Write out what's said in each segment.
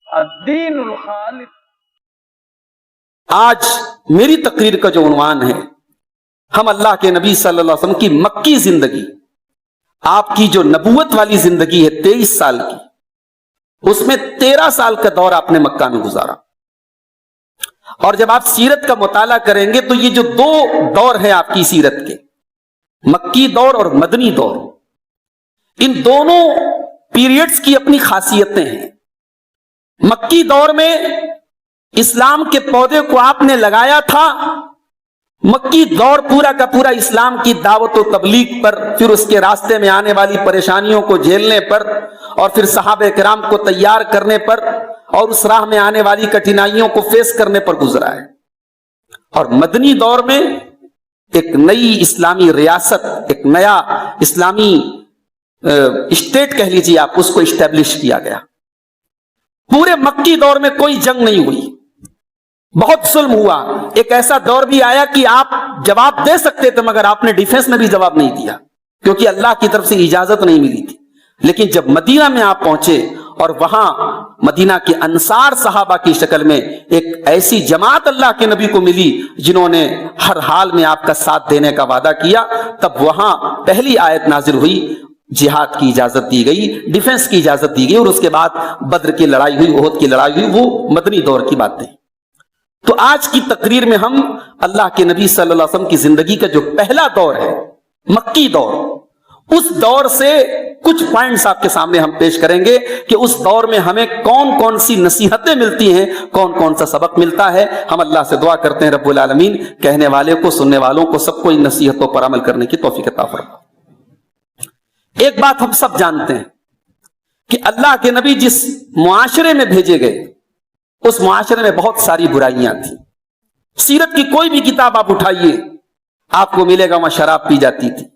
الدین الخالص۔ آج میری تقریر کا جو عنوان ہے، ہم اللہ کے نبی صلی اللہ علیہ وسلم کی مکی زندگی، آپ کی جو نبوت والی زندگی ہے 23 سال کی، اس میں 13 سال کا دور آپ نے مکہ میں گزارا۔ اور جب آپ سیرت کا مطالعہ کریں گے تو یہ جو دو دور ہیں آپ کی سیرت کے، مکی دور اور مدنی دور، ان دونوں پیریڈز کی اپنی خاصیتیں ہیں۔ مکی دور میں اسلام کے پودے کو آپ نے لگایا تھا، مکی دور پورا کا پورا اسلام کی دعوت و تبلیغ پر، پھر اس کے راستے میں آنے والی پریشانیوں کو جھیلنے پر، اور پھر صحابہ کرام کو تیار کرنے پر، اور اس راہ میں آنے والی کٹھنائیوں کو فیس کرنے پر گزرا ہے۔ اور مدنی دور میں ایک نئی اسلامی ریاست، ایک نیا اسلامی اسٹیٹ کہہ لیجیے آپ، اس کو اسٹیبلش کیا گیا۔ پورے مکی دور میں کوئی جنگ نہیں ہوئی، بہت ظلم ہوا۔ ایک ایسا دور بھی آیا کہ آپ جواب دے سکتے تھے مگر آپ نے ڈیفنس میں بھی جواب نہیں دیا، کیونکہ اللہ کی طرف سے اجازت نہیں ملی تھی۔ لیکن جب مدینہ میں آپ پہنچے اور وہاں مدینہ کے انصار صحابہ کی شکل میں ایک ایسی جماعت اللہ کے نبی کو ملی جنہوں نے ہر حال میں آپ کا ساتھ دینے کا وعدہ کیا، تب وہاں پہلی آیت نازل ہوئی، جہاد کی اجازت دی گئی، ڈیفنس کی اجازت دی گئی، اور اس کے بعد بدر کی لڑائی ہوئی، احد کی لڑائی ہوئی، وہ مدنی دور کی باتیں۔ تو آج کی تقریر میں ہم اللہ کے نبی صلی اللہ علیہ وسلم کی زندگی کا جو پہلا دور ہے، مکی دور، اس دور سے کچھ پوائنٹس آپ کے سامنے ہم پیش کریں گے کہ اس دور میں ہمیں کون کون سی نصیحتیں ملتی ہیں، کون کون سا سبق ملتا ہے۔ ہم اللہ سے دعا کرتے ہیں رب العالمین کہنے والے کو، سننے والوں کو، سب کو ان نصیحتوں پر عمل کرنے کی توفیق عطا فرمائے۔ ایک بات ہم سب جانتے ہیں کہ اللہ کے نبی جس معاشرے میں بھیجے گئے، اس معاشرے میں بہت ساری برائیاں تھیں۔ سیرت کی کوئی بھی کتاب آپ اٹھائیے، آپ کو ملے گا وہاں شراب پی جاتی تھی،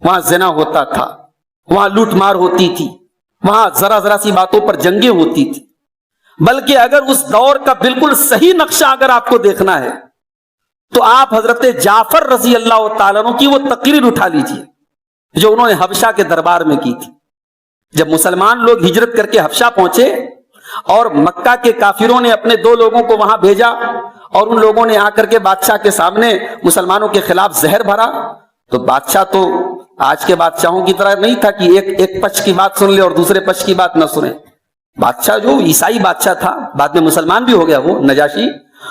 وہاں زنا ہوتا تھا، وہاں لوٹ مار ہوتی تھی، وہاں ذرا ذرا سی باتوں پر جنگیں ہوتی تھی۔ بلکہ اگر اس دور کا بالکل صحیح نقشہ اگر آپ کو دیکھنا ہے تو آپ حضرت جعفر رضی اللہ تعالیٰ عنہ کی وہ تقریر اٹھا لیجئے جو انہوں نے حبشہ کے دربار میں کی تھی۔ جب مسلمان لوگ ہجرت کر کے حبشہ پہنچے اور مکہ کے کافروں نے اپنے 2 لوگوں کو وہاں بھیجا، اور ان لوگوں نے آ کر کے بادشاہ کے سامنے مسلمانوں کے خلاف زہر بھرا، تو بادشاہ تو آج کے بادشاہوں کی طرح نہیں تھا کہ ایک پچ کی بات سن لے اور دوسرے پچ کی بات نہ سنے۔ بادشاہ جو عیسائی بادشاہ تھا، بعد میں مسلمان بھی ہو گیا وہ نجاشی،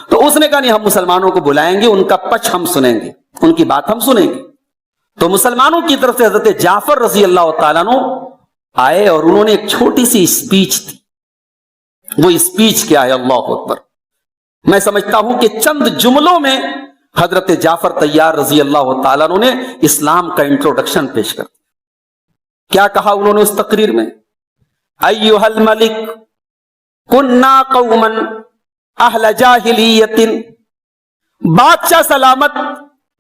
تو اس نے کہا نہیں، ہم مسلمانوں کو بلائیں گے، ان کا پچ ہم سنیں گے، ان کی بات ہم سنیں گے۔ تو مسلمانوں کی طرف سے حضرت جعفر رضی اللہ تعالیٰ عنہ آئے اور انہوں نے ایک چھوٹی سی اسپیچ تھی۔ وہ اسپیچ کیا ہے؟ اللہ اکبر! میں سمجھتا ہوں کہ چند جملوں میں حضرت جعفر طیار رضی اللہ تعالیٰ عنہ نے اسلام کا انٹروڈکشن پیش کر دیا۔ کیا کہا انہوں نے اس تقریر میں؟ ایھا الملک کنا قوما اہل جاہلیت، بادشاہ سلامت،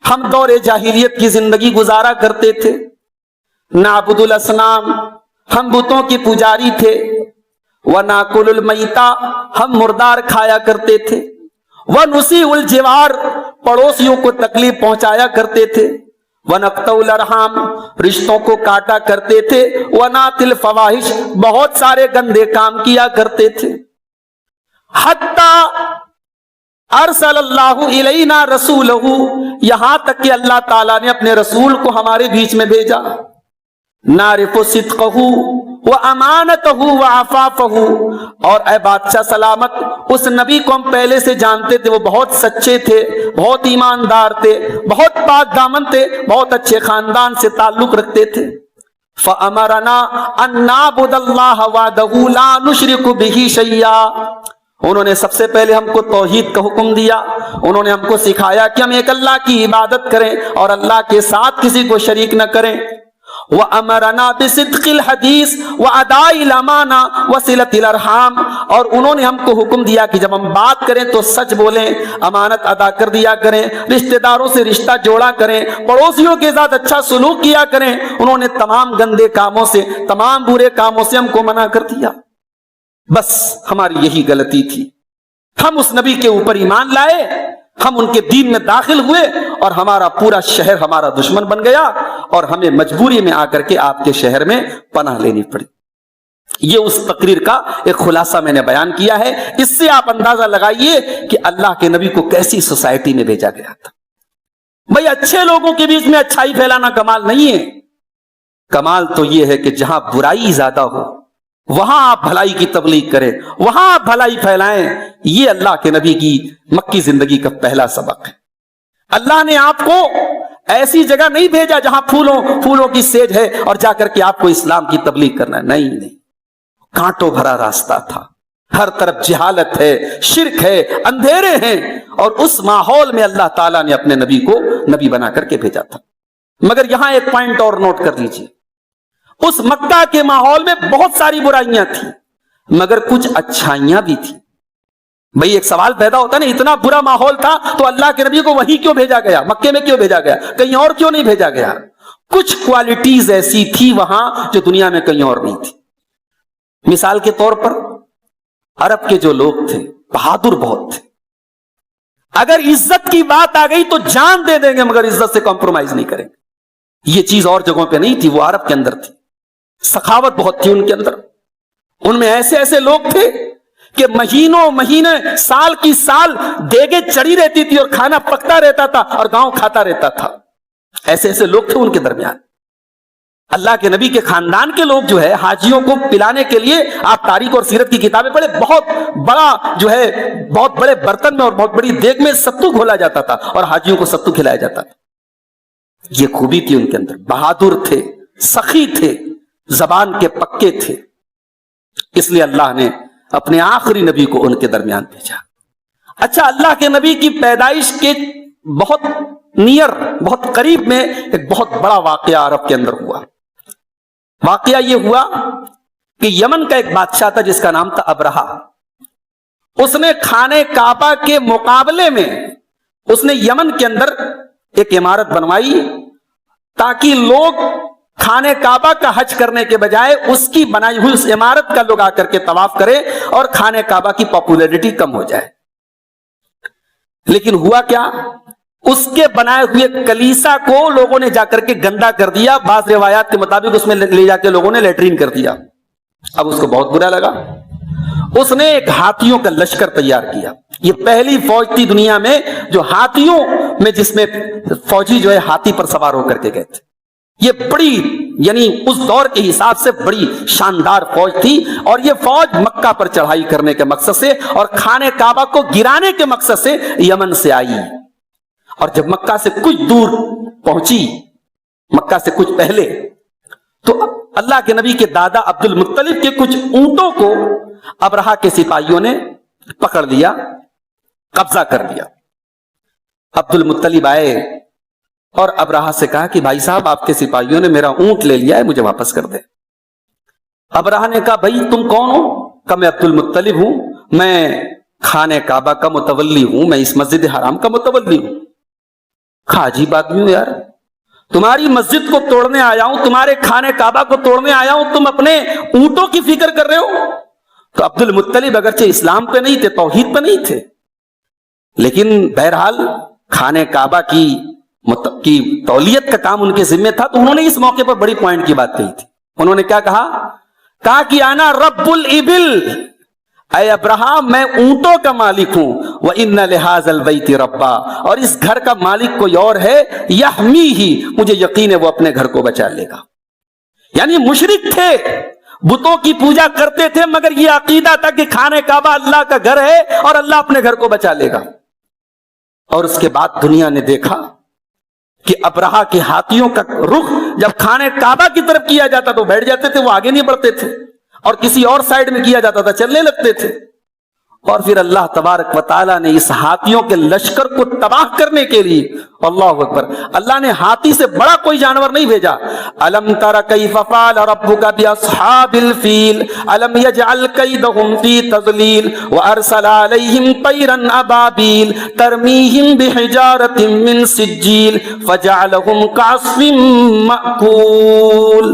ہم دور جاہلیت کی زندگی گزارا کرتے تھے۔ نعبد الاصنام، ہم بتوں کے پجاری تھے۔ وَنَأْكُلُ الْمَيْتَةَ، ہم مردار کھایا کرتے تھے۔ وَنُسِيءُ الْجِوَارَ، پڑوسیوں کو تکلیف پہنچایا کرتے تھے۔ وَنَقْطَعُ الْأَرْحَامَ، رشتوں کو کاٹا کرتے تھے۔ وَنَأْتِي الْفَوَاحِشَ، بہت سارے گندے کام کیا کرتے تھے۔ حَتَّى ارسل اللہ الینا رسولہ، یہاں تک کہ اللہ تعالیٰ نے اپنے رسول کو ہمارے بیچ میں بھیجا۔ نعرف صدقہ وامانتہ وعفافہ، اور اے بادشاہ سلامت، اس نبی کو ہم پہلے سے جانتے تھے، وہ بہت سچے تھے، بہت ایماندار تھے، بہت پاک دامن تھے، بہت اچھے خاندان سے تعلق رکھتے تھے۔ فَأَمَرَنَا أَن نَعْبُدَ اللَّهَ وَحْدَهُ لَا نُشْرِكُ بِهِ شَيْئًا، انہوں نے سب سے پہلے ہم کو توحید کا حکم دیا، انہوں نے ہم کو سکھایا کہ ہم ایک اللہ کی عبادت کریں اور اللہ کے ساتھ کسی کو شریک نہ کریں۔ وَأَمَرَنَا بِصِدْقِ الْحَدِيثِ وَأَدَاءِ الْأَمَانَةِ وَصِلَةِ الْأَرْحَامِ، اور انہوں نے ہم کو حکم دیا کہ جب ہم بات کریں تو سچ بولیں، امانت ادا کر دیا کریں، رشتہ داروں سے رشتہ جوڑا کریں، پڑوسیوں کے ساتھ اچھا سلوک کیا کریں۔ انہوں نے تمام گندے کاموں سے، تمام برے کاموں سے ہم کو منع کر دیا۔ بس ہماری یہی غلطی تھی، ہم اس نبی کے اوپر ایمان لائے، ہم ان کے دین میں داخل ہوئے، اور ہمارا پورا شہر ہمارا دشمن بن گیا، اور ہمیں مجبوری میں آ کر کے آپ کے شہر میں پناہ لینی پڑی۔ یہ اس تقریر کا ایک خلاصہ میں نے بیان کیا ہے. اس سے آپ اندازہ لگائیے کہ اللہ کے نبی کو کیسی سوسائٹی میں بھیجا گیا تھا. بھئی اچھے لوگوں کے بیچ میں اچھائی پھیلانا کمال نہیں ہے. کمال تو یہ ہے کہ جہاں برائی زیادہ ہو وہاں آپ بھلائی کی تبلیغ کریں, وہاں آپ بھلائی پھیلائیں. یہ اللہ کے نبی کی مکی زندگی کا پہلا سبق ہے. اللہ نے آپ کو ایسی جگہ نہیں بھیجا جہاں پھولوں کی سیج ہے اور جا کر کے آپ کو اسلام کی تبلیغ کرنا ہے. نہیں, کانٹوں بھرا راستہ تھا, ہر طرف جہالت ہے, شرک ہے, اندھیرے ہیں, اور اس ماحول میں اللہ تعالیٰ نے اپنے نبی کو نبی بنا کر کے بھیجا تھا. مگر یہاں ایک پوائنٹ اور نوٹ کر لیجیے, اس مکہ کے ماحول میں بہت ساری برائیاں تھیں مگر کچھ اچھائیاں بھی تھیں. بھئی ایک سوال پیدا ہوتا ہے نا, اتنا برا ماحول تھا تو اللہ کے نبی کو وہیں کیوں بھیجا گیا, مکے میں کیوں بھیجا گیا, کہیں اور کیوں نہیں بھیجا گیا؟ کچھ کوالٹیز ایسی تھی وہاں جو دنیا میں کہیں اور نہیں تھی. مثال کے طور پر عرب کے جو لوگ تھے بہادر بہت تھے. اگر عزت کی بات آ گئی تو جان دے دیں گے مگر عزت سے کمپرومائز نہیں کریں گے. یہ چیز اور جگہوں پہ نہیں تھی, وہ عرب کے اندر تھی. سخاوت بہت تھی ان کے اندر. ان میں ایسے ایسے لوگ تھے کہ مہینوں مہینے, سال کی سال دیگیں چڑھی رہتی تھی اور کھانا پکتا رہتا تھا اور گاؤں کھاتا رہتا تھا. ایسے ایسے لوگ تھے ان کے درمیان. اللہ کے نبی کے خاندان کے لوگ جو ہے حاجیوں کو پلانے کے لیے, آپ تاریخ اور سیرت کی کتابیں پڑھیں, بہت بڑا جو ہے بہت بڑے برتن میں اور بہت بڑی دیگ میں ستو گھولا جاتا تھا اور حاجیوں کو ستو کھلایا جاتا تھا. یہ خوبی تھی ان کے اندر. بہادر تھے, سخی تھے, زبان کے پکے تھے. اس لیے اللہ نے اپنے آخری نبی کو ان کے درمیان بھیجا. اچھا, اللہ کے نبی کی پیدائش کے بہت نیئر, بہت قریب میں ایک بہت بڑا واقعہ عرب کے اندر ہوا. واقعہ یہ ہوا کہ یمن کا ایک بادشاہ تھا جس کا نام تھا ابرہا. اس نے خانہ کعبہ کے مقابلے میں اس نے یمن کے اندر ایک عمارت بنوائی تاکہ لوگ خانہ کعبہ کا حج کرنے کے بجائے اس کی بنائی ہوئی اس عمارت کا لوگ آ کر کے طواف کرے اور خانہ کعبہ کی پاپولیرٹی کم ہو جائے. لیکن ہوا کیا, اس کے بنائے ہوئے کلیسا کو لوگوں نے جا کر کے گندا کر دیا. بعض روایات کے مطابق اس میں لے جا کے لوگوں نے لیٹرین کر دیا. اب اس کو بہت برا لگا. اس نے ایک ہاتھیوں کا لشکر تیار کیا. یہ پہلی فوج تھی دنیا میں جو ہاتھیوں میں, جس میں فوجی جو ہے ہاتھی پر سوار ہو کر کے گئے تھے. یہ بڑی یعنی اس دور کے حساب سے بڑی شاندار فوج تھی اور یہ فوج مکہ پر چڑھائی کرنے کے مقصد سے اور خانہ کعبہ کو گرانے کے مقصد سے یمن سے آئی. اور جب مکہ سے کچھ دور پہنچی, مکہ سے کچھ پہلے, تو اللہ کے نبی کے دادا عبد المطلب کے کچھ اونٹوں کو ابرہا کے سپاہیوں نے پکڑ لیا, قبضہ کر دیا. عبد المطلب آئے اور ابرہا سے کہا کہ بھائی صاحب, آپ کے سپاہیوں نے میرا اونٹ لے لیا ہے, مجھے واپس کر دے. ابرہا نے کہا بھائی تم کون ہو؟ کہا میں عبد المطلب ہوں, میں خانہ کعبہ کا متولی ہوں, میں اس مسجد حرام کا متولی ہوں. کہا عجیب آدمی ہو یار, تمہاری مسجد کو توڑنے آیا ہوں, تمہارے خانہ کعبہ کو توڑنے آیا ہوں, تم اپنے اونٹوں کی فکر کر رہے ہو. تو عبد المطلب اگرچہ اسلام پہ نہیں تھے, توحید پہ نہیں تھے, لیکن بہرحال خانہ کعبہ کی تولیت کا کام ان کے ذمہ تھا. تو انہوں نے اس موقع پر بڑی پوائنٹ کی بات کہی تھی. انہوں نے کیا کہا کہ انا رب الابل, اے ابراہیم میں اونٹوں کا مالک ہوں, وَإِنَّ لِهَذَا الْبَيْتِ رَبًّا, اور اس گھر کا مالک کوئی اور ہے, يَحْمِيهِ, مجھے یقین ہے وہ اپنے گھر کو بچا لے گا. یعنی مشرک تھے, بتوں کی پوجا کرتے تھے, مگر یہ عقیدہ تھا کہ خانہ کعبہ اللہ کا گھر ہے اور اللہ اپنے گھر کو بچا لے گا. اور اس کے بعد دنیا نے دیکھا کہ ابرہا کے ہاتھیوں کا رخ جب خانہ کعبہ کی طرف کیا جاتا تو بیٹھ جاتے تھے, وہ آگے نہیں بڑھتے تھے, اور کسی اور سائیڈ میں کیا جاتا تھا چلنے لگتے تھے. اور پھر اللہ تبارک و تعالیٰ نے اس ہاتھیوں کے لشکر کو تباہ کرنے کے لیے, اللہ اکبر, اللہ نے ہاتھی سے بڑا کوئی جانور نہیں بھیجا. الم تر کیف فعل ربک باصحاب الفیل الم یجعل کیدہم فی تضلیل وارسل علیہم طیرا ابابیل ترمیہم بحجارۃ من سجیل فجعلہم کعصف مأکول.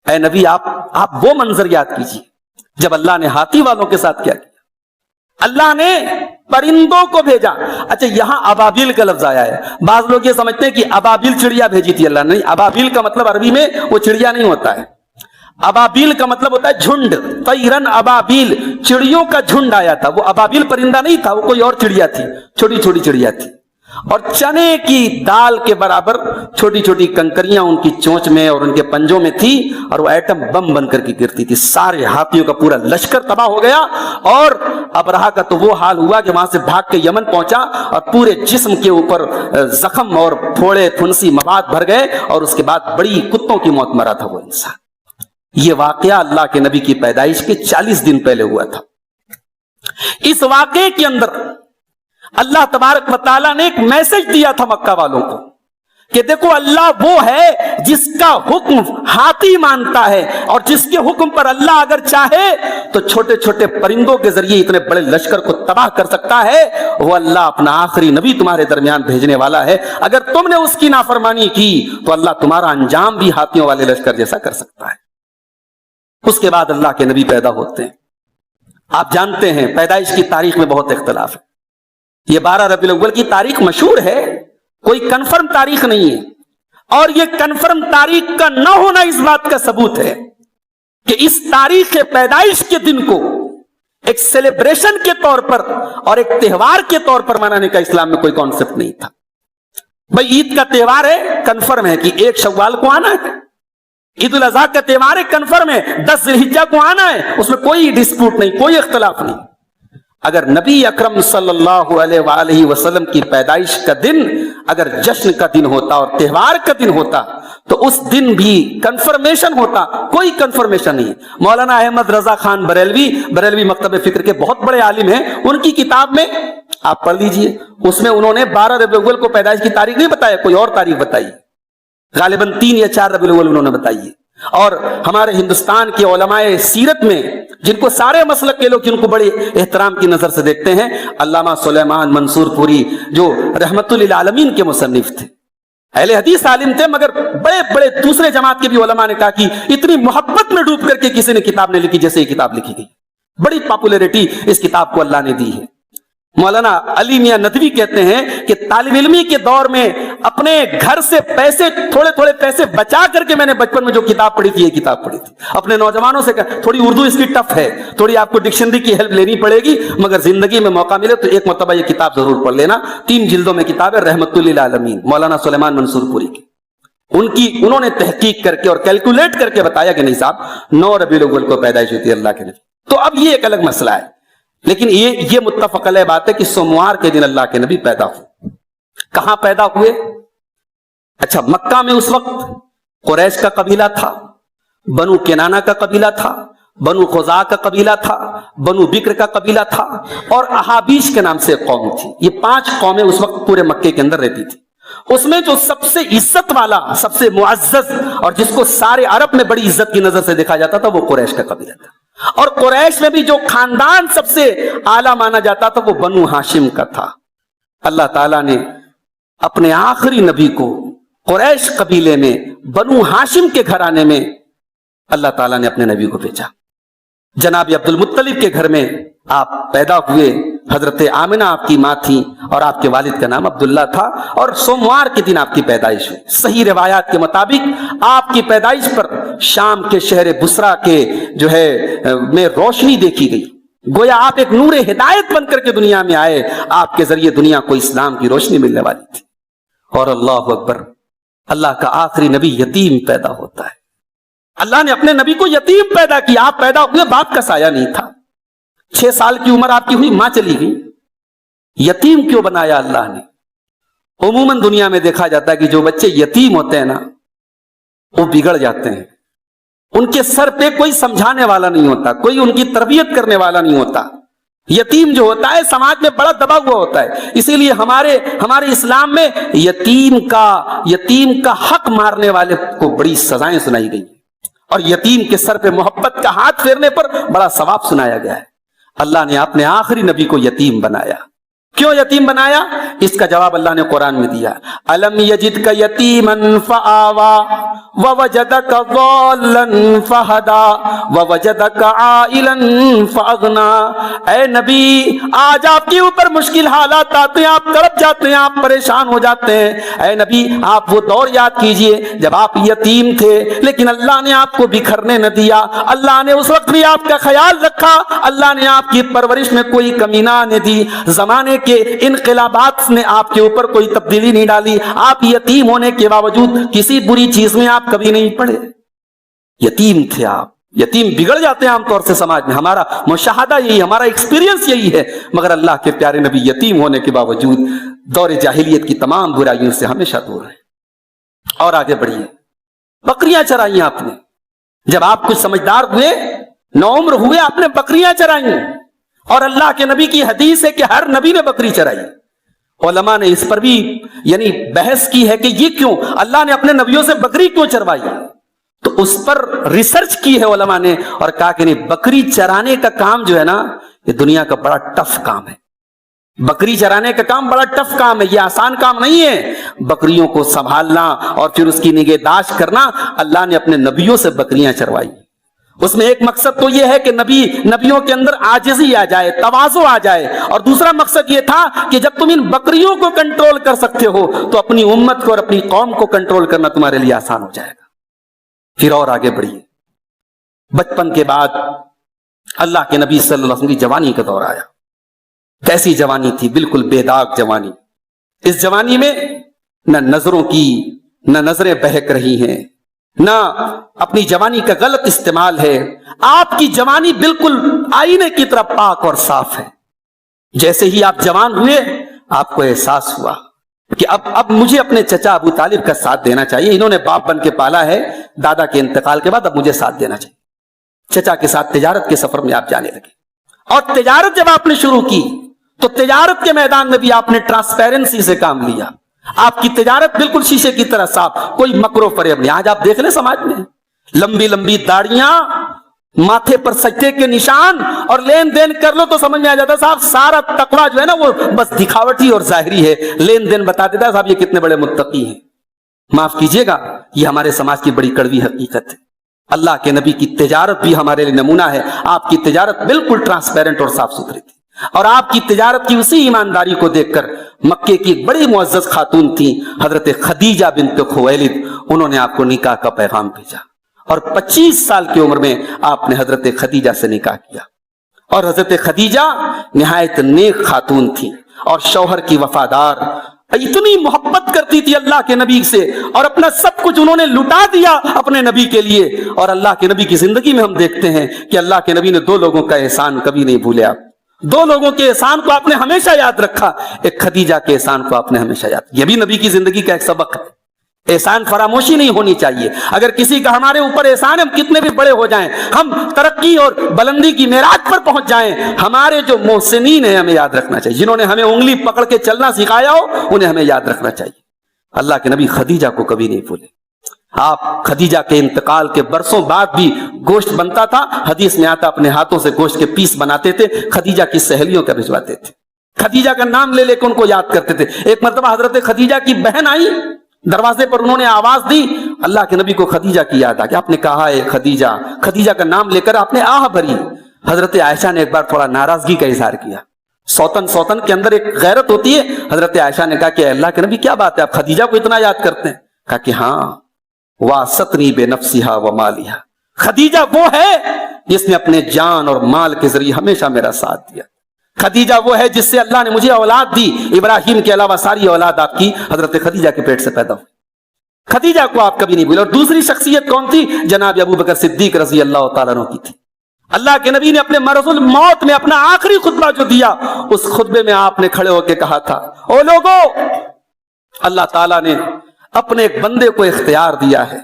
اے نبی آپ وہ منظر یاد کیجیے جب اللہ نے ہاتھی والوں کے ساتھ کیا کیا. اللہ نے پرندوں کو بھیجا. اچھا, یہاں ابابیل کا لفظ آیا ہے. بعض لوگ یہ سمجھتے ہیں کہ ابابیل چڑیا بھیجی تھی اللہ نے. نہیں, ابابیل کا مطلب عربی میں وہ چڑیا نہیں ہوتا ہے. ابابیل کا مطلب ہوتا ہے جھنڈ، طیرن ابابیل، چڑیوں کا جھنڈ آیا تھا. وہ ابابیل پرندہ نہیں تھا، وہ کوئی اور چڑیا تھی، چھوٹی چھوٹی چڑیا تھی. اور چنے کی دال کے برابر چھوٹی چھوٹی کنکریاں ان کی چونچ میں اور ان کے پنجوں میں تھی، اور وہ ایٹم بم بن کر کی گرتی تھی. سارے ہاتھیوں کا پورا لشکر تباہ ہو گیا. اور ابرہا کا تو وہ حال ہوا کہ وہاں سے بھاگ کے یمن پہنچا اور پورے جسم کے اوپر زخم اور پھوڑے پھنسی مواد بھر گئے، اور اس کے بعد بڑی کتوں کی موت مرا تھا وہ انسان. یہ واقعہ اللہ کے نبی کی پیدائش کے 40 دن پہلے ہوا تھا. اس واقعے کے اندر اللہ تبارک و تعالیٰ نے ایک میسج دیا تھا مکہ والوں کو کہ دیکھو اللہ وہ ہے جس کا حکم ہاتھی مانتا ہے، اور جس کے حکم پر اللہ اگر چاہے تو چھوٹے چھوٹے پرندوں کے ذریعے اتنے بڑے لشکر کو تباہ کر سکتا ہے. وہ اللہ اپنا آخری نبی تمہارے درمیان بھیجنے والا ہے. اگر تم نے اس کی نافرمانی کی تو اللہ تمہارا انجام بھی ہاتھیوں والے لشکر جیسا کر سکتا ہے. اس کے بعد اللہ کے نبی پیدا ہوتے ہیں. آپ جانتے ہیں پیدائش کی تاریخ میں بہت اختلاف ہے. یہ 12 ربیع الاول کی تاریخ مشہور ہے، کوئی کنفرم تاریخ نہیں ہے. اور یہ کنفرم تاریخ کا نہ ہونا اس بات کا ثبوت ہے کہ اس تاریخ پیدائش کے دن کو ایک سیلیبریشن کے طور پر اور ایک تہوار کے طور پر منانے کا اسلام میں کوئی کانسیپٹ نہیں تھا. بھائی عید کا تہوار ہے، کنفرم ہے کہ 1 شوال کو آنا ہے. عید الاضحیٰ کا تہوار ہے، کنفرم ہے 10 ذی الحجہ کو آنا ہے. اس میں کوئی ڈسپوٹ نہیں، کوئی اختلاف نہیں. اگر نبی اکرم صلی اللہ علیہ وآلہ وسلم کی پیدائش کا دن اگر جشن کا دن ہوتا اور تہوار کا دن ہوتا تو اس دن بھی کنفرمیشن ہوتا. کوئی کنفرمیشن نہیں. مولانا احمد رضا خان بریلوی مکتب فکر کے بہت بڑے عالم ہیں. ان کی کتاب میں آپ پڑھ لیجئے، اس میں انہوں نے 12 ربیع الاول کو پیدائش کی تاریخ نہیں بتایا، کوئی اور تاریخ بتائی. غالباً 3 یا 4 ربیع الاول انہوں نے بتائی ہے. اور ہمارے ہندوستان کے علماء سیرت میں جن کو سارے مسلک کے لوگ جن کو بڑے احترام کی نظر سے دیکھتے ہیں، علامہ سلیمان منصور پوری جو رحمت للعالمین کے مصنف تھے، اہل حدیث عالم تھے، مگر بڑے بڑے دوسرے جماعت کے بھی علماء نے کہا کہ اتنی محبت میں ڈوب کر کے کسی نے کتاب نہیں لکھی جیسے یہ کتاب لکھی گئی. بڑی پاپولیرٹی اس کتاب کو اللہ نے دی ہے. مولانا علی میاں ندوی کہتے ہیں کہ طالب علمی کے دور میں اپنے گھر سے پیسے تھوڑے پیسے بچا کر کے میں نے بچپن میں جو کتاب پڑھی تھی یہ کتاب پڑھی تھی. اپنے نوجوانوں سے کہا تھوڑی اردو اس کی ٹف ہے، تھوڑی آپ کو ڈکشنری کی ہیلپ لینی پڑے گی، مگر زندگی میں موقع ملے تو ایک مرتبہ یہ کتاب ضرور پڑھ لینا. 3 جلدوں میں کتاب ہے رحمت للعالمین مولانا سلیمان منصور پوری کی. انہوں نے تحقیق کر کے اور کیلکولیٹ کر کے بتایا کہ نہیں صاحب 9 ربیع الاول کو پیدائش ہوئی تھی اللہ کے نبی. تو اب یہ ایک الگ مسئلہ ہے، لیکن یہ متفق علیہ بات ہے کہ سوموار کے دن اللہ کے نبی پیدا ہوئے. کہاں پیدا ہوئے؟ اچھا، مکہ میں اس وقت قریش کا قبیلہ تھا، بنو کنانہ کا قبیلہ تھا، بنو خزاع کا قبیلہ تھا، بنو بکر کا قبیلہ تھا، اور احابیش کے نام سے ایک قوم تھی. یہ 5 قومیں اس وقت پورے مکے کے اندر رہتی تھی. اس میں جو سب سے عزت والا، سب سے معزز اور جس کو سارے عرب میں بڑی عزت کی نظر سے دیکھا جاتا تھا وہ قریش کا قبیلہ تھا. اور قریش میں بھی جو خاندان سب سے اعلیٰ مانا جاتا تھا وہ بنو ہاشم کا تھا. اللہ تعالیٰ نے اپنے آخری نبی کو قریش قبیلے میں بنو ہاشم کے گھرانے میں اللہ تعالیٰ نے اپنے نبی کو بھیجا. جناب عبد المطلب کے گھر میں آپ پیدا ہوئے. حضرت آمنہ آپ کی ماں تھی اور آپ کے والد کا نام عبداللہ تھا، اور سوموار کے دن آپ کی پیدائش ہوئی. صحیح روایات کے مطابق آپ کی پیدائش پر شام کے شہر بصرہ کے میں روشنی دیکھی گئی. گویا آپ ایک نور ہدایت بن کر کے دنیا میں آئے. آپ کے ذریعے دنیا کو اسلام کی روشنی ملنے والی تھی. اور اللہ اکبر، اللہ کا آخری نبی یتیم پیدا ہوتا ہے. اللہ نے اپنے نبی کو یتیم پیدا کیا. آپ پیدا ہوئے، باپ کا سایہ نہیں تھا. 6 سال کی عمر آپ کی ہوئی، ماں چلی گئی. یتیم کیوں بنایا اللہ نے؟ عموماً دنیا میں دیکھا جاتا ہے کہ جو بچے یتیم ہوتے ہیں نا وہ بگڑ جاتے ہیں. ان کے سر پہ کوئی سمجھانے والا نہیں ہوتا، کوئی ان کی تربیت کرنے والا نہیں ہوتا. یتیم جو ہوتا ہے سماج میں بڑا دبا ہوا ہوتا ہے. اسی لیے ہمارے اسلام میں یتیم کا حق مارنے والے کو بڑی سزائیں سنائی گئی، اور یتیم کے سر پہ محبت کا ہاتھ پھیرنے پر بڑا ثواب سنایا گیا ہے. اللہ نے اپنے آخری نبی کو یتیم بنایا. کیوں یتیم بنایا؟ اس کا جواب اللہ نے قرآن میں دیا، الم یجدک یتیما فآوا ووجدک ضالا فہدا ووجدک عائلا فاغنا۔ اے نبی، آج آپ کے اوپر مشکل حالات آتے ہیں، آپ تڑپ جاتے ہیں، آپ پریشان ہو جاتے ہیں۔ اے نبی، آپ وہ دور یاد کیجئے جب آپ یتیم تھے لیکن اللہ نے آپ کو بکھرنے نہ دیا، اللہ نے اس وقت بھی آپ کا خیال رکھا، اللہ نے آپ کی پرورش میں کوئی کمی نہ آنے دی، زمانے کے انقلابات نے آپ کے اوپر کوئی تبدیلی نہیں ڈالی، آپ یتیم ہونے کے باوجود کسی بری چیز میں آپ کبھی نہیں پڑے، یتیم تھے آپ۔ یتیم بگڑ جاتے ہیں عام طور سے سماج میں، ہمارا مشاہدہ یہی، ہمارا ایکسپیرینس یہی ہے، مگر اللہ کے پیارے نبی یتیم ہونے کے باوجود دور جاہلیت کی تمام برائیوں سے ہمیشہ دور ہیں۔ اور آگے بڑھیے، بکریاں چرائیں آپ نے، جب آپ کچھ سمجھدار ہوئے، نوعمر ہوئے، آپ نے بکریاں چرائیں، اور اللہ کے نبی کی حدیث ہے کہ ہر نبی نے بکری چرائی۔ علماء نے اس پر بھی یعنی بحث کی ہے کہ یہ کیوں اللہ نے اپنے نبیوں سے بکری کیوں چروائی، تو اس پر ریسرچ کی ہے علماء نے اور کہا کہ نہیں، بکری چرانے کا کام جو ہے نا، یہ دنیا کا بڑا ٹف کام ہے۔ بکری چرانے کا کام بڑا ٹف کام ہے، یہ آسان کام نہیں ہے۔ بکریوں کو سنبھالنا اور پھر اس کی نگہداشت کرنا، اللہ نے اپنے نبیوں سے بکریاں چروائی۔ اس میں ایک مقصد تو یہ ہے کہ نبیوں کے اندر عاجزی آ جائے، تواضع آ جائے، اور دوسرا مقصد یہ تھا کہ جب تم ان بکریوں کو کنٹرول کر سکتے ہو تو اپنی امت کو اور اپنی قوم کو کنٹرول کرنا تمہارے لیے آسان ہو جائے گا۔ پھر اور آگے بڑھیے، بچپن کے بعد اللہ کے نبی صلی اللہ علیہ وسلم کی جوانی کا دور آیا۔ کیسی جوانی تھی؟ بالکل بے داغ جوانی۔ اس جوانی میں نہ نظروں کی نہ نظریں بہک رہی ہیں، نہ اپنی جوانی کا غلط استعمال ہے۔ آپ کی جوانی بالکل آئینے کی طرح پاک اور صاف ہے۔ جیسے ہی آپ جوان ہوئے، آپ کو احساس ہوا کہ اب مجھے اپنے چچا ابو طالب کا ساتھ دینا چاہیے، انہوں نے باپ بن کے پالا ہے، دادا کے انتقال کے بعد اب مجھے ساتھ دینا چاہیے۔ چچا کے ساتھ تجارت کے سفر میں آپ جانے لگے، اور تجارت جب آپ نے شروع کی تو تجارت کے میدان میں بھی آپ نے ٹرانسپیرنسی سے کام لیا۔ آپ کی تجارت بالکل شیشے کی طرح صاف، کوئی مکر و فریب نہیں۔ آج آپ دیکھ لیں سماج میں لمبی لمبی داڑیاں، ماتھے پر سجدے کے نشان، اور لین دین کر لو تو سمجھ میں آ جاتا ہے صاحب سارا تقویٰ جو ہے نا وہ بس دکھاوٹی اور ظاہری ہے، لین دین بتا دیتا ہے صاحب یہ کتنے بڑے متقی ہیں۔ معاف کیجیے گا، یہ ہمارے سماج کی بڑی کڑوی حقیقت ہے۔ اللہ کے نبی کی تجارت بھی ہمارے لیے نمونہ ہے۔ آپ کی تجارت بالکل ٹرانسپیرنٹ اور صاف ستھری تھی، اور آپ کی تجارت کی اسی ایمانداری کو دیکھ کر مکے کی ایک بڑی معزز خاتون تھی حضرت خدیجہ بنت خویلد، انہوں نے آپ کو نکاح کا پیغام بھیجا، اور 25 سال کی عمر میں آپ نے حضرت خدیجہ سے نکاح کیا۔ اور حضرت خدیجہ نہایت نیک خاتون تھی اور شوہر کی وفادار، اتنی محبت کرتی تھی اللہ کے نبی سے، اور اپنا سب کچھ انہوں نے لٹا دیا اپنے نبی کے لیے۔ اور اللہ کے نبی کی زندگی میں ہم دیکھتے ہیں کہ اللہ کے نبی نے دو لوگوں کا احسان کبھی نہیں بھولیا، دو لوگوں کے احسان کو آپ نے ہمیشہ یاد رکھا۔ ایک خدیجہ کے احسان کو آپ نے ہمیشہ یاد، یہ بھی نبی کی زندگی کا ایک سبق ہے۔ احسان فراموشی نہیں ہونی چاہیے۔ اگر کسی کا ہمارے اوپر احسان ہے، ہم کتنے بھی بڑے ہو جائیں، ہم ترقی اور بلندی کی معراج پر پہنچ جائیں، ہمارے جو محسنین ہیں ہمیں یاد رکھنا چاہیے، جنہوں نے ہمیں انگلی پکڑ کے چلنا سکھایا ہو انہیں ہمیں یاد رکھنا چاہیے۔ اللہ کے نبی خدیجہ کو کبھی نہیں بھولے۔ آپ خدیجہ کے انتقال کے برسوں بعد بھی گوشت بنتا تھا، حدیث میں آتا اپنے ہاتھوں سے گوشت کے پیس بناتے تھے، خدیجہ کی سہیلیوں کا بھجواتے تھے، خدیجہ کا نام لے لے کے ان کو یاد کرتے تھے۔ ایک مرتبہ حضرت خدیجہ کی بہن آئی، دروازے پر انہوں نے آواز دی، اللہ کے نبی کو خدیجہ کی یاد آ کہ آپ نے کہا ہے خدیجہ، خدیجہ کا نام لے کر آپ نے آہ بھری۔ حضرت عائشہ نے ایک بار تھوڑا ناراضگی کا اظہار کیا، سوتن کے اندر ایک غیرت ہوتی ہے۔ حضرت عائشہ نے کہا کہ اللہ کے نبی کیا بات ہے، آپ خدیجہ کو اتنا یاد کرتے ہیں؟ کہا کہ ہاں، واسطنی بے نفسہا و مالہا، خدیجہ وہ ہے جس نے اپنے جان اور مال کے ذریعے ہمیشہ میرا ساتھ دیا، خدیجہ وہ ہے جس سے اللہ نے مجھے اولاد دی۔ ابراہیم کے علاوہ ساری اولاد آپ کی حضرت خدیجہ کے پیٹ سے پیدا ہوئی۔ خدیجہ کو آپ کبھی نہیں بھولے۔ اور دوسری شخصیت کون تھی؟ جناب ابو بکر صدیق رضی اللہ تعالیٰ عنہ کی تھی۔ اللہ کے نبی نے اپنے مرض الموت میں اپنا آخری خطبہ جو دیا، اس خطبے میں آپ نے کھڑے ہو کے کہا تھا، او لوگو، اللہ تعالیٰ نے اپنے ایک بندے کو اختیار دیا ہے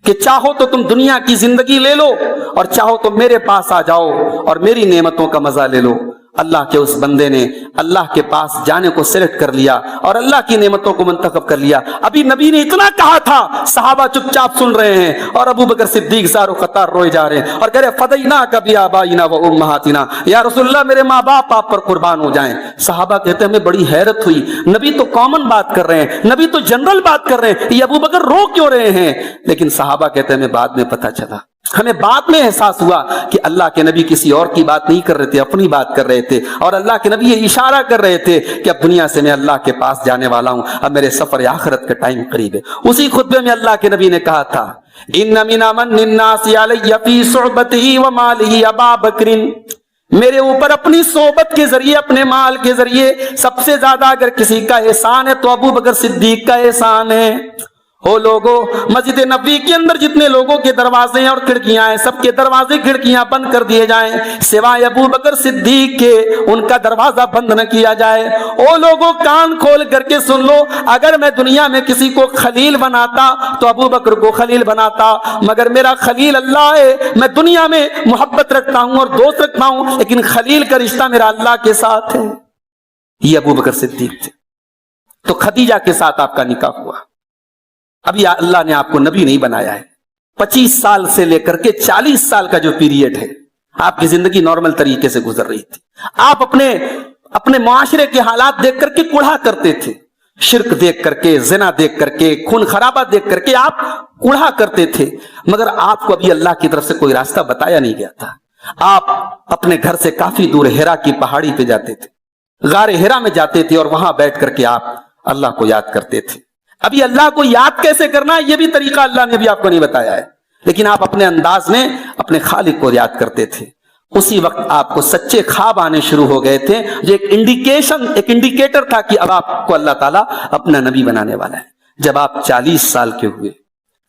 کہ چاہو تو تم دنیا کی زندگی لے لو، اور چاہو تو میرے پاس آ جاؤ اور میری نعمتوں کا مزہ لے لو۔ اللہ کے اس بندے نے اللہ کے پاس جانے کو سلیکٹ کر لیا اور اللہ کی نعمتوں کو منتخب کر لیا. ابھی نبی نے اتنا کہا تھا, صحابہ چپ چاپ سن رہے ہیں, اور ابو بکر صدیق زار و قطار روئے جا رہے ہیں اور کہہ رہے فدیناک بآبائنا و امہاتنا, یا رسول اللہ میرے ماں باپ آپ پر قربان ہو جائیں. صحابہ کہتے ہیں ہمیں بڑی حیرت ہوئی, نبی تو کامن بات کر رہے ہیں, نبی تو جنرل بات کر رہے ہیں, یہ ابو بکر رو کیوں رہے ہیں؟ لیکن صحابہ کہتے ہیں ہمیں بعد میں پتہ چلا, ہمیں بعد میں احساس ہوا کہ اللہ کے نبی کسی اور کی بات نہیں کر رہے تھے, اپنی بات کر رہے تھے, اور اللہ کے نبی یہ اشارہ کر رہے تھے کہ اب دنیا سے میں اللہ کے پاس جانے والا ہوں, اب میرے سفر آخرت کا ٹائم قریب ہے. اسی خطبے میں اللہ کے نبی نے کہا تھا ان من من الناس علی فی صحبته ومالہ ابا بکر, میرے اوپر اپنی صحبت کے ذریعے, اپنے مال کے ذریعے سب سے زیادہ اگر کسی کا احسان ہے تو ابو بکر صدیق کا احسان ہے. او لوگو, مسجد نبوی کے اندر جتنے لوگوں کے دروازے ہیں اور کھڑکیاں ہیں, سب کے دروازے کھڑکیاں بند کر دیے جائیں, سوائے ابو بکر صدیق کے ان کا دروازہ بند نہ کیا جائے. او لوگو کان کھول کر کے سن لو, اگر میں دنیا میں کسی کو خلیل بناتا تو ابو بکر کو خلیل بناتا, مگر میرا خلیل اللہ ہے. میں دنیا میں محبت رکھتا ہوں اور دوست رکھتا ہوں, لیکن خلیل کا رشتہ میرا اللہ کے ساتھ ہے. یہ ابو بکر صدیق تھے. تو خدیجہ کے ساتھ آپ کا نکاح ہوا. ابھی اللہ نے آپ کو نبی نہیں بنایا ہے, 25 سال سے لے کر کے 40 سال کا جو پیریڈ ہے, آپ کی زندگی نارمل طریقے سے گزر رہی تھی. آپ اپنے معاشرے کے حالات دیکھ کر کے کوڑھا کرتے تھے, شرک دیکھ کر کے, زنا دیکھ کر کے, خون خرابہ دیکھ کر کے آپ کوڑھا کرتے تھے, مگر آپ کو ابھی اللہ کی طرف سے کوئی راستہ بتایا نہیں گیا تھا. آپ اپنے گھر سے کافی دور ہیرا کی پہاڑی پہ جاتے تھے, غار ہیرا میں جاتے تھے, اور وہاں بیٹھ کر کے آپ اللہ کو یاد کرتے تھے. ابھی اللہ کو یاد کیسے کرنا ہے یہ بھی طریقہ اللہ نے بھی آپ کو نہیں بتایا ہے, لیکن آپ اپنے انداز میں اپنے خالق کو یاد کرتے تھے. اسی وقت آپ کو سچے خواب آنے شروع ہو گئے تھے, جو ایک انڈیکیٹر تھا کہ اب آپ کو اللہ تعالیٰ اپنا نبی بنانے والا ہے. جب آپ 40 سال کے ہوئے,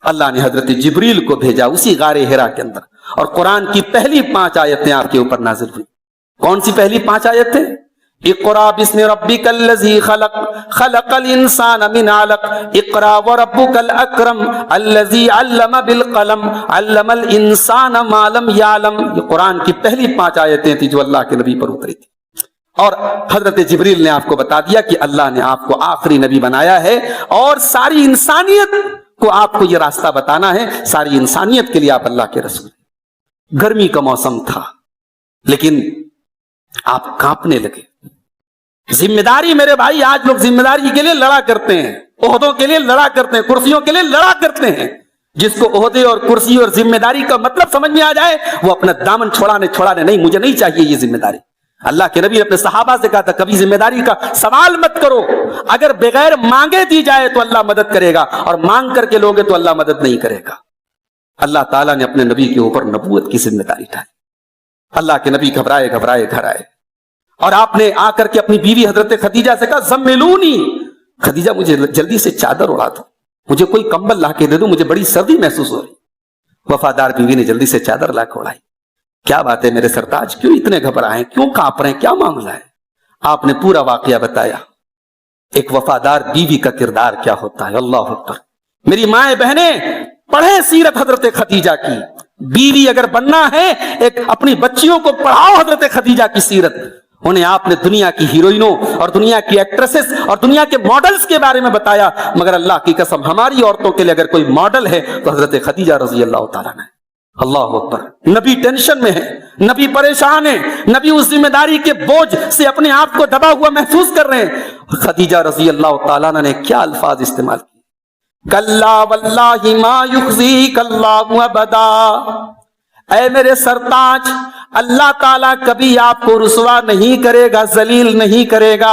اللہ نے حضرت جبریل کو بھیجا اسی غار ہیرا کے اندر, اور قرآن کی پہلی 5 آیتیں آپ کے اوپر نازل ہوئی. کون سی پہلی 5 آیتیں؟ اقرا بسم ربک الذی خلق خلق الانسان من علق اقرا وربک الاکرم الذی علم بالقلم علم الانسان ما لم یعلم. یہ قرآن کی پہلی 5 آیتیں تھیں جو اللہ کے نبی پر اتری تھی, اور حضرت جبریل نے آپ کو بتا دیا کہ اللہ نے آپ کو آخری نبی بنایا ہے, اور ساری انسانیت کو آپ کو یہ راستہ بتانا ہے. ساری انسانیت کے لیے آپ اللہ کے رسول. گرمی کا موسم تھا, لیکن آپ کانپنے لگے. ذمہ داری میرے بھائی, آج لوگ ذمہ داری کے لیے لڑا کرتے ہیں, عہدوں کے لیے لڑا کرتے ہیں, کرسیوں کے لیے لڑا کرتے ہیں. جس کو عہدے اور کرسی اور ذمہ داری کا مطلب سمجھ میں آ جائے وہ اپنا دامن چھوڑانے نہیں, مجھے نہیں چاہیے یہ ذمہ داری. اللہ کے نبی نے اپنے صحابہ سے کہا تھا کبھی ذمہ داری کا سوال مت کرو, اگر بغیر مانگے دی جائے تو اللہ مدد کرے گا, اور مانگ کر کے لوگے تو اللہ مدد نہیں کرے گا. اللہ تعالیٰ نے اپنے نبی کے اوپر نبوت کی ذمہ داری ڈالی. اللہ کے نبی گھبرائے گھر آئے, اور آپ نے آ کر کے اپنی بیوی حضرت خدیجہ سے کہا زملونی, خدیجہ مجھے جلدی سے چادر اڑا دو, مجھے کوئی کمبل لا کے دے دو, مجھے بڑی سردی محسوس ہو رہی. وفادار بیوی نے جلدی سے چادر لا کے اڑائی. کیا بات ہے میرے سرتاج, کیوں اتنے گھبرائے, کیوں کانپ رہے ہیں, کیا معاملہ ہے؟ آپ نے پورا واقعہ بتایا. ایک وفادار بیوی کا کردار کیا ہوتا ہے. اللہ اکبر. میری مائیں بہنیں پڑھیں سیرت حضرت خدیجہ کی. بیوی اگر بننا ہے, ایک اپنی بچیوں کو پڑھاؤ حضرت خدیجہ کی سیرت. انہیں آپ نے دنیا کی ہیروئنوں اور دنیا کی ایکٹریسز اور دنیا کے ماڈلز کے بارے میں بتایا, مگر اللہ کی قسم ہماری عورتوں کے لیے اگر کوئی ماڈل ہے تو حضرت خدیجہ رضی اللہ تعالیٰ نے. اللہ اکبر. نبی ٹینشن میں ہے, نبی پریشان ہے, نبی اس ذمہ داری کے بوجھ سے اپنے آپ کو دبا ہوا محسوس کر رہے ہیں. خدیجہ رضی اللہ تعالیٰ نے کیا الفاظ استعمال کیے, کلا واللہ ما یخزیک اللہ ابدا. اے میرے سرتاج, اللہ تعالیٰ کبھی آپ کو رسوا نہیں کرے گا, ذلیل نہیں کرے گا.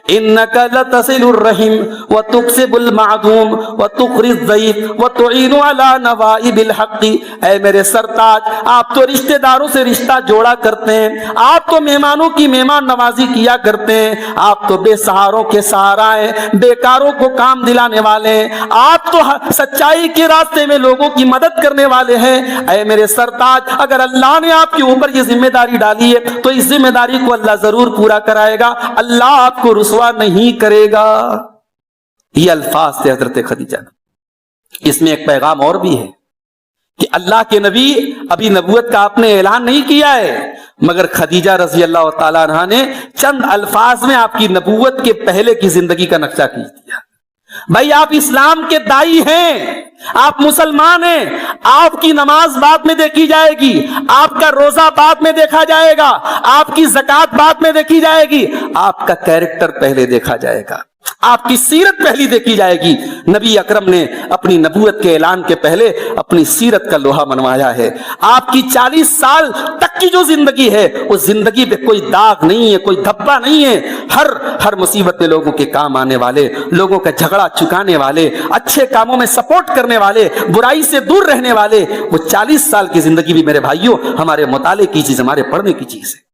انک لتصل الرحم وتکسب المعدوم وتخرج الضعیف وتعین علی نوائب الحق. اے میرے سرتاج, آپ تو رشتہ داروں سے رشتہ جوڑا کرتے ہیں, آپ تو مہمانوں کی مہمان نوازی کیا کرتے ہیں, آپ تو بے سہاروں کے سہارا ہیں, بیکاروں کو کام دلانے والے ہیں, آپ تو سچائی کے راستے میں لوگوں کی مدد کرنے والے ہیں. اے میرے سرتاج, اگر اللہ نے آپ کے اوپر یہ ذمہ داری ڈالی ہے تو اس ذمہ داری کو اللہ ضرور پورا کرائے گا, اللہ آپ کو رسوا نہیں کرے گا. یہ الفاظ تھے حضرت خدیجہ. اس میں ایک پیغام اور بھی ہے کہ اللہ کے نبی ابھی نبوت کا آپ نے اعلان نہیں کیا ہے، مگر خدیجہ رضی اللہ تعالیٰ عنہ نے چند الفاظ میں آپ کی نبوت کے پہلے کی زندگی کا نقشہ کھینچ دیا۔ بھائی آپ اسلام کے دائی ہیں، آپ مسلمان ہیں، آپ کی نماز بعد میں دیکھی جائے گی، آپ کا روزہ بعد میں دیکھا جائے گا، آپ کی زکوٰۃ بعد میں دیکھی جائے گی، آپ کا کیریکٹر پہلے دیکھا جائے گا، آپ کی سیرت پہلی دیکھی جائے گی۔ نبی اکرم نے اپنی نبوت کے اعلان کے پہلے اپنی سیرت کا لوہا منوایا ہے۔ آپ کی 40 سال تک کی جو زندگی ہے، اس زندگی پہ کوئی داغ نہیں ہے، کوئی دھبا نہیں ہے۔ ہر مصیبت میں لوگوں کے کام آنے والے، لوگوں کا جھگڑا چکانے والے، اچھے کاموں میں سپورٹ کرنے والے، برائی سے دور رہنے والے، وہ 40 سال کی زندگی بھی میرے بھائیوں ہمارے مطالعے کی چیز، ہمارے پڑھنے کی چیز ہے۔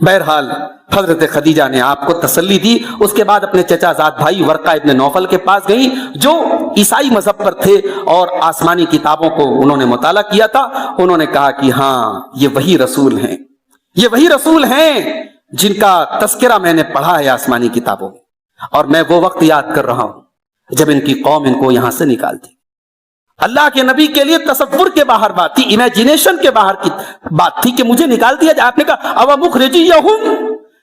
بہرحال حضرت خدیجہ نے آپ کو تسلی دی۔ اس کے بعد اپنے چچا زاد بھائی ورقہ ابن نوفل کے پاس گئیں، جو عیسائی مذہب پر تھے اور آسمانی کتابوں کو انہوں نے مطالعہ کیا تھا۔ انہوں نے کہا کہ ہاں، یہ وہی رسول ہیں، یہ وہی رسول ہیں جن کا تذکرہ میں نے پڑھا ہے آسمانی کتابوں میں، اور میں وہ وقت یاد کر رہا ہوں جب ان کی قوم ان کو یہاں سے نکالتی۔ اللہ کے نبی کے لیے تصور کے باہر بات تھی، امیجینیشن کے باہر کی بات تھی کہ مجھے نکال دیا جائے۔ آپ نے کہا او مخرجیہم،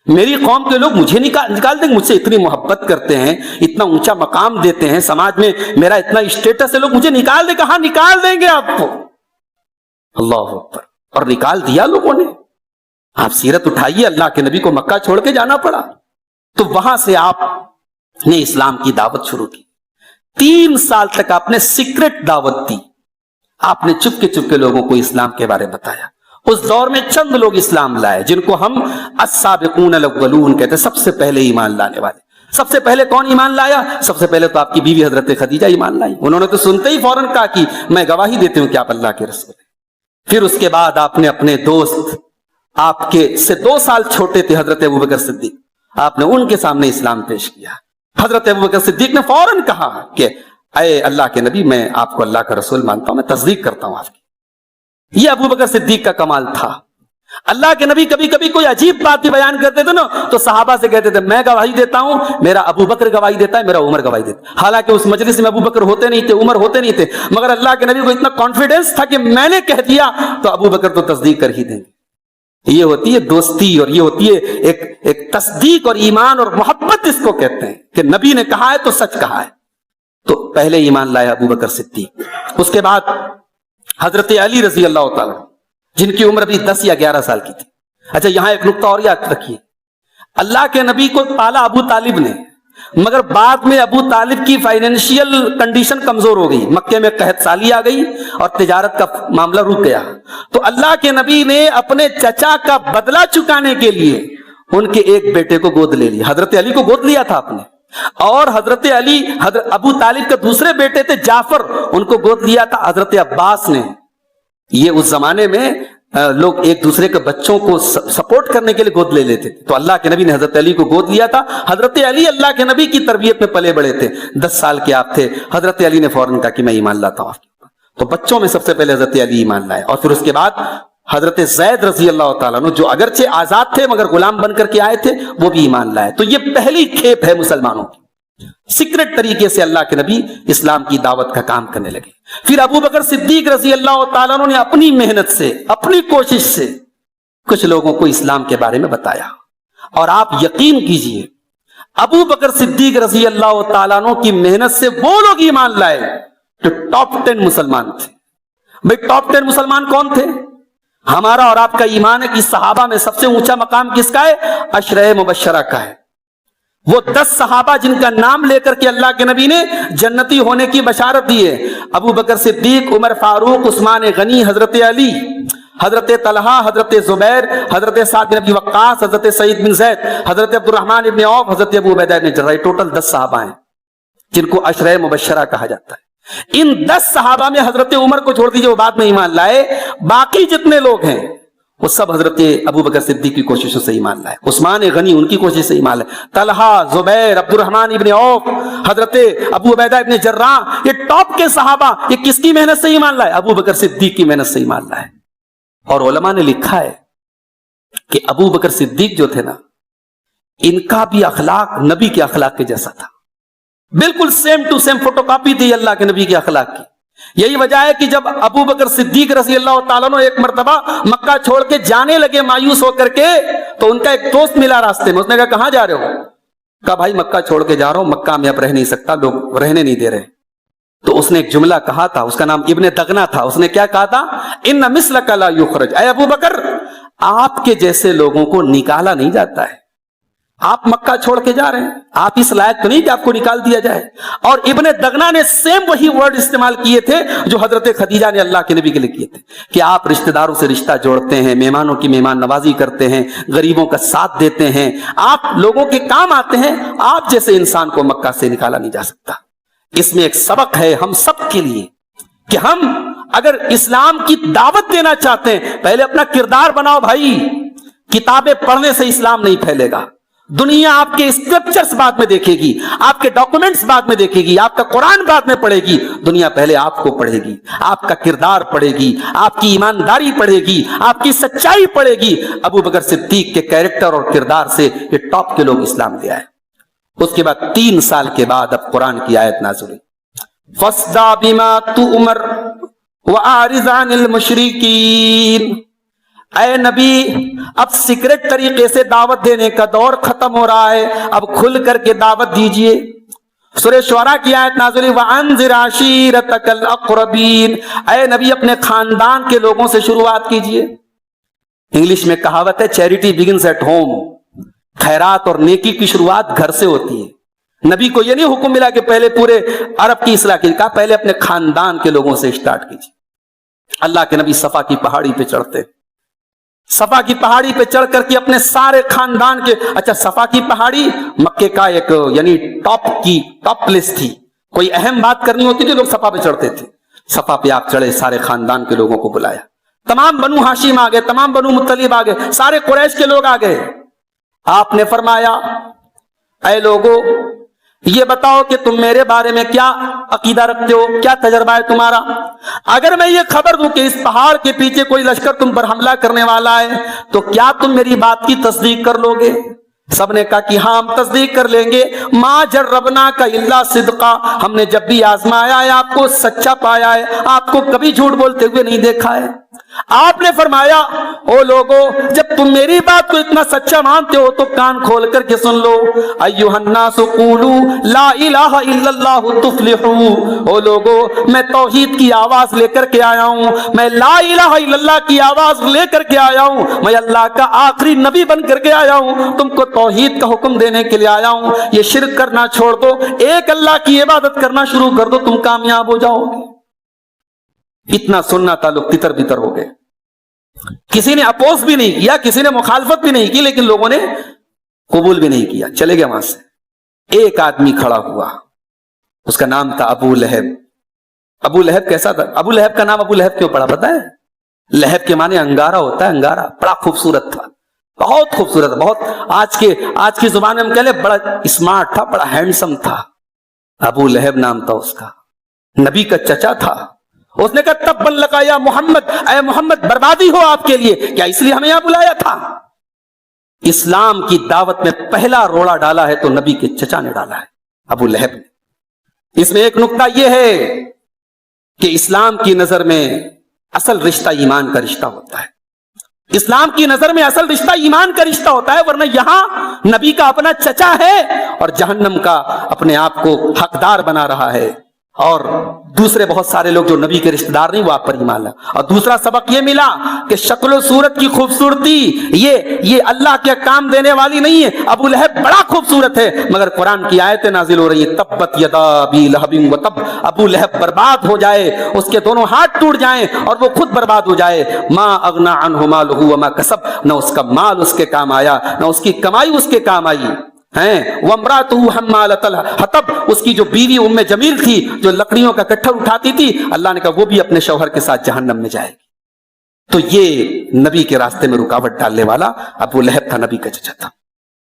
میری قوم کے لوگ مجھے نکال دیں گے، مجھ سے اتنی محبت کرتے ہیں، اتنا اونچا مقام دیتے ہیں، سماج میں میرا اتنا اسٹیٹس ہے، لوگ مجھے نکال دیں گے؟ کہاں نکال دیں گے آپ کو؟ اللہ اکبر! اور نکال دیا لوگوں نے۔ آپ سیرت اٹھائیے، اللہ کے نبی کو مکہ چھوڑ کے جانا پڑا، تو وہاں سے آپ نے اسلام کی دعوت شروع کی۔ 3 سال تک آپ نے سیکرٹ دعوت دی، آپ نے چپ کے لوگوں کو اسلام کے بارے بتایا۔ اس دور میں چند لوگ اسلام لائے جن کو ہم السابقون الاولون کہتے ہیں، سب سے پہلے ایمان لانے والے۔ سب سے پہلے کون ایمان لایا؟ سب سے پہلے تو آپ کی بیوی حضرت خدیجہ ایمان لائی۔ انہوں نے تو سنتے ہی فوراً کہا کہ میں گواہی دیتی ہوں کہ آپ اللہ کے رسول ہیں۔ پھر اس کے بعد آپ نے اپنے دوست، آپ کے سے 2 سال چھوٹے تھے حضرت ابوبکر صدیق، آپ نے ان کے سامنے اسلام پیش کیا۔ حضرت ابوبکر صدیق نے فوراً کہا کہ اے اللہ کے نبی، میں آپ کو اللہ کا رسول مانتا ہوں، میں تصدیق کرتا ہوں آپ کی۔ یہ ابوبکر صدیق کا کمال تھا۔ اللہ کے نبی کبھی کبھی کوئی عجیب بات بھی بیان کرتے تھے نا، تو صحابہ سے کہتے تھے میں گواہی دیتا ہوں، میرا ابوبکر گواہی دیتا ہے، میرا عمر گواہی دیتا ہے۔ حالانکہ اس مجلس میں ابوبکر ہوتے نہیں تھے، عمر ہوتے نہیں تھے، مگر اللہ کے نبی کو اتنا کانفیڈنس تھا کہ میں نے کہہ دیا تو ابوبکر تو تصدیق کر ہی دیں گے۔ یہ ہوتی ہے دوستی، اور یہ ہوتی ہے ایک تصدیق اور ایمان اور محبت، اس کو کہتے ہیں کہ نبی نے کہا ہے تو سچ کہا ہے۔ تو پہلے ایمان لایا ابوبکر صدیق۔ اس کے بعد حضرت علی رضی اللہ تعالیٰ، جن کی عمر بھی 10 یا 11 سال کی تھی۔ اچھا، یہاں ایک نقطہ اور یاد رکھیے، اللہ کے نبی کو پالا ابو طالب نے، مگر بعد میں ابو طالب کی فائنینشیل کنڈیشن کمزور ہو گئی، مکے میں قحط سالی آ گئی اور تجارت کا معاملہ رک گیا، تو اللہ کے نبی نے اپنے چچا کا بدلہ چکانے کے لیے ان کے ایک بیٹے کو گود لے لیا۔ حضرت علی کو گود لیا تھا آپ نے، اور حضرت علی ابو طالب کے دوسرے بیٹے تھے جعفر، ان کو گود لیا تھا حضرت عباس نے۔ یہ اس زمانے میں لوگ ایک دوسرے کے بچوں کو سپورٹ کرنے کے لیے گود لے لیتے تھے، تو اللہ کے نبی نے حضرت علی کو گود لیا تھا۔ حضرت علی اللہ کے نبی کی تربیت میں پلے بڑے تھے، 10 سال کے آپ تھے، حضرت علی نے فوراً کہا کہ میں ایمان لاتا ہوں آپ کے اوپر۔ تو بچوں میں سب سے پہلے حضرت علی ایمان لائے، اور پھر اس کے بعد حضرت زید رضی اللہ تعالیٰ عنہ، جو اگرچہ آزاد تھے مگر غلام بن کر کے آئے تھے، وہ بھی ایمان لائے۔ تو یہ پہلی کھیپ ہے مسلمانوں کی، سیکرٹ طریقے سے اللہ کے نبی اسلام کی دعوت کا کام کرنے لگے۔ پھر ابوبکر صدیق رضی اللہ تعالیٰ عنہ نے اپنی محنت سے، اپنی کوشش سے کچھ لوگوں کو اسلام کے بارے میں بتایا، اور آپ یقین کیجئے ابوبکر صدیق رضی اللہ تعالیٰ عنہ کی محنت سے وہ لوگ ایمان لائے جو ٹاپ 10 مسلمان تھے۔ بھئی ٹاپ 10 مسلمان کون تھے؟ ہمارا اور آپ کا ایمان ہے کہ صحابہ میں سب سے اونچا مقام کس کا ہے؟ عشرہ مبشرہ کا ہے۔ وہ 10 صحابہ جن کا نام لے کر کے اللہ کے نبی نے جنتی ہونے کی بشارت دی ہے، ابو بکر صدیق، عمر فاروق، عثمان غنی، حضرت علی، حضرت طلحہ، حضرت زبیر، حضرت سعد بن ابی وقاص، حضرت سعید بن زید، حضرت عبد الرحمن بن عوف، حضرت ابو عبیدہ بن جراح، ٹوٹل 10 صحابہ ہیں جن کو عشرہ مبشرہ کہا جاتا ہے۔ ان 10 صحابہ میں حضرت عمر کو چھوڑ دیجئے، وہ بعد میں ایمان لائے، باقی جتنے لوگ ہیں وہ سب حضرت ابو بکر صدیق کی کوششوں سے ایمان لائے، عثمان غنی ان کی کوشش سے ایمان لائے، طلحہ، زبیر، عبد الرحمن ابن عوف، حضرت ابو عبیدہ ابن جراح، یہ ٹاپ کے صحابہ، یہ کس کی محنت سے ایمان لائے؟ ابو بکر صدیق کی محنت سے ایمان لائے۔ اور علماء نے لکھا ہے کہ ابو بکر صدیق جو تھے نا، ان کا بھی اخلاق نبی کے اخلاق کے جیسا تھا، بالکل same to same photocopy تھی اللہ کے نبی کے اخلاق کی۔ یہی وجہ ہے کہ جب ابو بکر صدیق رضی اللہ تعالیٰ عنہ ایک مرتبہ مکہ چھوڑ کے جانے لگے مایوس ہو کر کے، تو ان کا ایک دوست ملا راستے میں، اس نے کہا کہاں جا رہے ہو؟ کہا بھائی مکہ چھوڑ کے جا رہا ہوں، مکہ میں اب رہ نہیں سکتا، لوگ رہنے نہیں دے رہے۔ تو اس نے ایک جملہ کہا تھا، اس کا نام ابن دغنا تھا، اس نے کیا کہا تھا؟ ان مثلک لا یخرج، اے ابو بکر آپ کے جیسے لوگوں کو نکالا نہیں جاتا ہے، آپ مکہ چھوڑ کے جا رہے ہیں، آپ اس لائق تو نہیں کہ آپ کو نکال دیا جائے۔ اور ابن دغنا نے سیم وہی ورڈ استعمال کیے تھے جو حضرت خدیجہ نے اللہ کے نبی کے لیے کیے تھے، کہ آپ رشتہ داروں سے رشتہ جوڑتے ہیں، مہمانوں کی مہمان نوازی کرتے ہیں، غریبوں کا ساتھ دیتے ہیں، آپ لوگوں کے کام آتے ہیں، آپ جیسے انسان کو مکہ سے نکالا نہیں جا سکتا۔ اس میں ایک سبق ہے ہم سب کے لیے کہ ہم اگر اسلام کی دعوت دینا چاہتے ہیں، پہلے اپنا کردار بناؤ بھائی۔ کتابیں پڑھنے سے اسلام نہیں پھیلے گا، دنیا آپ کے اسکرپچرز بعد میں دیکھے گی، آپ کے ڈاکومنٹس بعد میں دیکھے گی، آپ کا قرآن بعد میں پڑھے گی، دنیا پہلے آپ کو پڑھے گی، آپ کا کردار پڑھے گی، آپ کی ایمانداری پڑھے گی، آپ کی سچائی پڑھے گی۔ ابو بکر صدیق کے کیریکٹر اور کردار سے یہ ٹاپ کے لوگ اسلام لے آئے۔ اس کے بعد 3 سال کے بعد اب قرآن کی آیت نازل ہوئی، فَاصْدَعْ بِمَا تُؤْمَرْ وَأَعْرِضْ عَنِ الْمُشْرِكِينَ۔ اے نبی اب سیکرٹ طریقے سے دعوت دینے کا دور ختم ہو رہا ہے، اب کھل کر کے دعوت دیجئے۔ سورہ شعراء کی آیت نازل ہوئی، وَأَنذِرْ عَشِيرَتَكَ الْأَقْرَبِينَ۔ اے نبی اپنے خاندان کے لوگوں سے شروعات کیجئے۔ انگلش میں کہاوت ہے چیریٹی بگنز ایٹ ہوم، خیرات اور نیکی کی شروعات گھر سے ہوتی ہے۔ نبی کو یہ نہیں حکم ملا کہ پہلے پورے عرب کی اصلاح کیجیے، کہا پہلے اپنے خاندان کے لوگوں سے اسٹارٹ کیجیے۔ اللہ کے نبی صفا کی پہاڑی پہ چڑھتے، صفا کی پہاڑی پہ چڑھ کر کے اپنے سارے خاندان کے، اچھا صفا کی پہاڑی مکے کا ایک یعنی ٹاپ پلیس تھی، کوئی اہم بات کرنی ہوتی تھی لوگ صفا پہ چڑھتے تھے۔ صفا پہ آپ چڑھے، سارے خاندان کے لوگوں کو بلایا، تمام بنو ہاشم آ گئے، تمام بنو مطلب آ گئے، سارے قریش کے لوگ آ گئے۔ آپ نے فرمایا اے لوگو یہ بتاؤ کہ تم میرے بارے میں کیا عقیدہ رکھتے ہو، کیا تجربہ ہے تمہارا؟ اگر میں یہ خبر دوں کہ اس پہاڑ کے پیچھے کوئی لشکر تم پر حملہ کرنے والا ہے تو کیا تم میری بات کی تصدیق کر لو گے؟ سب نے کہا کہ ہاں ہم تصدیق کر لیں گے۔ ما جربنا کا الا صدقا، ہم نے جب بھی آزمایا ہے آپ کو سچا پایا ہے، آپ کو کبھی جھوٹ بولتے ہوئے نہیں دیکھا ہے۔ آپ نے فرمایا او لوگو جب تم میری بات کو اتنا سچا مانتے ہو تو کان کھول کر کے سن لو، ایھا الناس قولوا لا الہ الا اللہ تفلحوا۔ او لوگو میں توحید کی آواز لے کر کے آیا ہوں، میں لا الہ الا اللہ کی آواز لے کر کے آیا ہوں، میں اللہ کا آخری نبی بن کر کے آیا ہوں، تم کو توحید کا حکم دینے کے لیے آیا ہوں۔ یہ شرک کرنا چھوڑ دو، ایک اللہ کی عبادت کرنا شروع کر دو، تم کامیاب ہو جاؤ گے۔ اتنا سننا تھا، لوگ تتر بتر ہو گئے، کسی نے اپوز بھی نہیں کیا، کسی نے مخالفت بھی نہیں کی، لیکن لوگوں نے قبول بھی نہیں کیا، چلے گئے وہاں سے۔ ایک آدمی کھڑا ہوا، اس کا نام تھا ابو لہب۔ ابو لہب کیسا تھا؟ ابو لہب کا نام ابو لہب کیوں پڑا پتا ہے؟ لہب کے معنی انگارہ ہوتا ہے، انگارہ، بڑا خوبصورت تھا، بہت خوبصورت، بہت آج کی زبان میں ہم کہہ لیں بڑا اسمارٹ تھا، بڑا ہینڈسم تھا۔ ابو لہب نام تھا اس کا، نبی کا چچا تھا۔ اس نے کہا تبا لک یا محمد، اے محمد بربادی ہو آپ کے لیے، کیا اس لیے ہمیں یہاں بلایا تھا؟ اسلام کی دعوت میں پہلا روڑا ڈالا ہے تو نبی کے چچا نے ڈالا ہے، ابو لہب نے۔ اس میں ایک نقطہ یہ ہے کہ اسلام کی نظر میں اصل رشتہ ایمان کا رشتہ ہوتا ہے، اسلام کی نظر میں اصل رشتہ ایمان کا رشتہ ہوتا ہے، ورنہ یہاں نبی کا اپنا چچا ہے اور جہنم کا اپنے آپ کو حقدار بنا رہا ہے، اور دوسرے بہت سارے لوگ جو نبی کے رشتہ دار نہیں وہ آپ پر ایمان لائے۔ اور دوسرا سبق یہ ملا کہ شکل و صورت کی خوبصورتی یہ اللہ کے کام دینے والی نہیں ہے۔ ابو لہب بڑا خوبصورت ہے مگر قرآن کی آیتیں نازل ہو رہی ہیں، تبت یدا ابی لہب وتب، ابو لہب برباد ہو جائے، اس کے دونوں ہاتھ ٹوٹ جائیں اور وہ خود برباد ہو جائے۔ ما اغنا عنہ مالہ وما کسب، نہ اس کا مال اس کے کام آیا، نہ اس کی کمائی اس کے کام آئی ہیں۔ وامرأتہ حمالۃ الحطب، اس کی جو بیوی ام جمیل تھی جو لکڑیوں کا کٹھر اٹھاتی تھی، اللہ نے کہا وہ بھی اپنے شوہر کے ساتھ جہنم میں جائے گی۔ تو یہ نبی کے راستے میں رکاوٹ ڈالنے والا ابو لہب تھا، نبی کا چچا تھا۔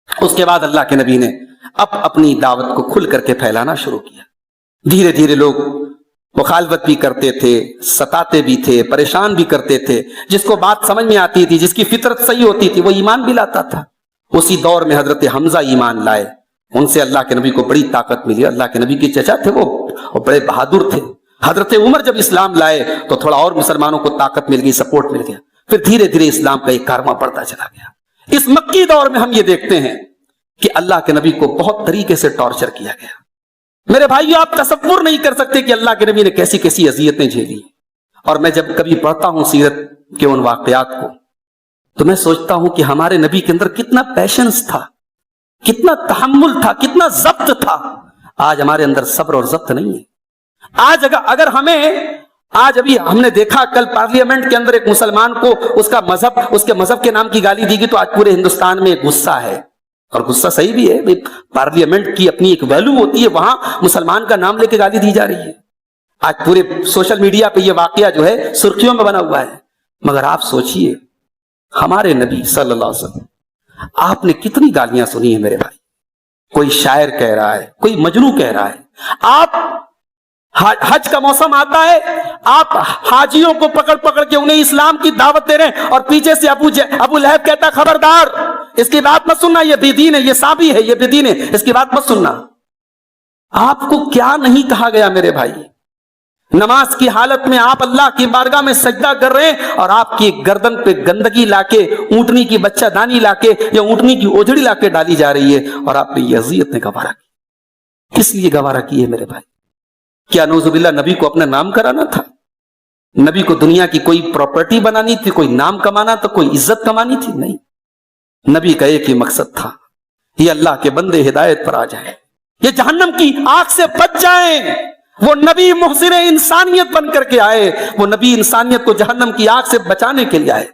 اس کے بعد اللہ کے نبی نے اب اپنی دعوت کو کھل کر کے پھیلانا شروع کیا۔ دھیرے دھیرے لوگ مخالفت بھی کرتے تھے، ستاتے بھی تھے، پریشان بھی کرتے تھے، جس کو بات سمجھ میں آتی تھی، جس کی فطرت صحیح ہوتی تھی وہ ایمان بھی لاتا تھا۔ اسی دور میں حضرت حمزہ ایمان لائے، ان سے اللہ کے نبی کو بڑی طاقت ملی۔ اللہ کے نبی کے چچا تھے وہ بڑے بہادر تھے۔ حضرت عمر جب اسلام لائے تو تھوڑا اور مسلمانوں کو طاقت مل گئی، سپورٹ مل گیا، پھر دھیرے دھیرے اسلام کا ایک کارواں بڑھتا چلا گیا۔ اس مکی دور میں ہم یہ دیکھتے ہیں کہ اللہ کے نبی کو بہت طریقے سے ٹارچر کیا گیا۔ میرے بھائیو، آپ تصور نہیں کر سکتے کہ اللہ کے نبی نے کیسی کیسی اذیتیں جھیلی۔ اور میں جب کبھی پڑھتا ہوں سیرت کے ان واقعات کو تو میں سوچتا ہوں کہ ہمارے نبی کے اندر کتنا پیشنس تھا، کتنا تحمل تھا، کتنا ضبط تھا۔ آج ہمارے اندر صبر اور ضبط نہیں ہے۔ آج اگر آج ابھی ہم نے دیکھا کل پارلیمنٹ کے اندر ایک مسلمان کو اس کے مذہب کے نام کی گالی دی گئی تو آج پورے ہندوستان میں غصہ ہے، اور غصہ صحیح بھی ہے۔ پارلیمنٹ کی اپنی ایک ویلیو ہوتی ہے، وہاں مسلمان کا نام لے کے گالی دی جا رہی ہے۔ آج پورے سوشل میڈیا پہ یہ واقعہ جو ہے سرخیوں میں بنا ہوا ہے۔ مگر آپ سوچئے، ہمارے نبی صلی اللہ علیہ وسلم، آپ نے کتنی گالیاں سنی ہیں میرے بھائی۔ کوئی شاعر کہہ رہا ہے، کوئی مجنوں کہہ رہا ہے۔ آپ حج کا موسم آتا ہے، آپ حاجیوں کو پکڑ پکڑ کے انہیں اسلام کی دعوت دے رہے ہیں، اور پیچھے سے ابو لہب کہتا ہے خبردار، اس کی بات مت سننا، یہ بے دین ہے، یہ صابی ہے، یہ بے دین ہے، اس کی بات مت سننا۔ آپ کو کیا نہیں کہا گیا میرے بھائی؟ نماز کی حالت میں آپ اللہ کی بارگاہ میں سجدہ کر رہے ہیں، اور آپ کی گردن پہ گندگی لا کے، اونٹنی کی بچہ دانی لا کے یا اونٹنی کی اوجڑی لا کے ڈالی جا رہی ہے، اور آپ نے یہ اذیت نے گوارا کی۔ کس لیے گوارا کی ہے میرے بھائی؟ کیا نعوذ باللہ نبی کو اپنا نام کرانا تھا؟ نبی کو دنیا کی کوئی پراپرٹی بنانی تھی، کوئی نام کمانا تھا، کوئی عزت کمانی تھی؟ نہیں، نبی کا ایک ہی مقصد تھا، یہ اللہ کے بندے ہدایت پر آ جائیں، یہ جہنم کی آگ سے بچ جائیں۔ وہ نبی محسن انسانیت بن کر کے آئے، وہ نبی انسانیت کو جہنم کی آگ سے بچانے کے لیے آئے،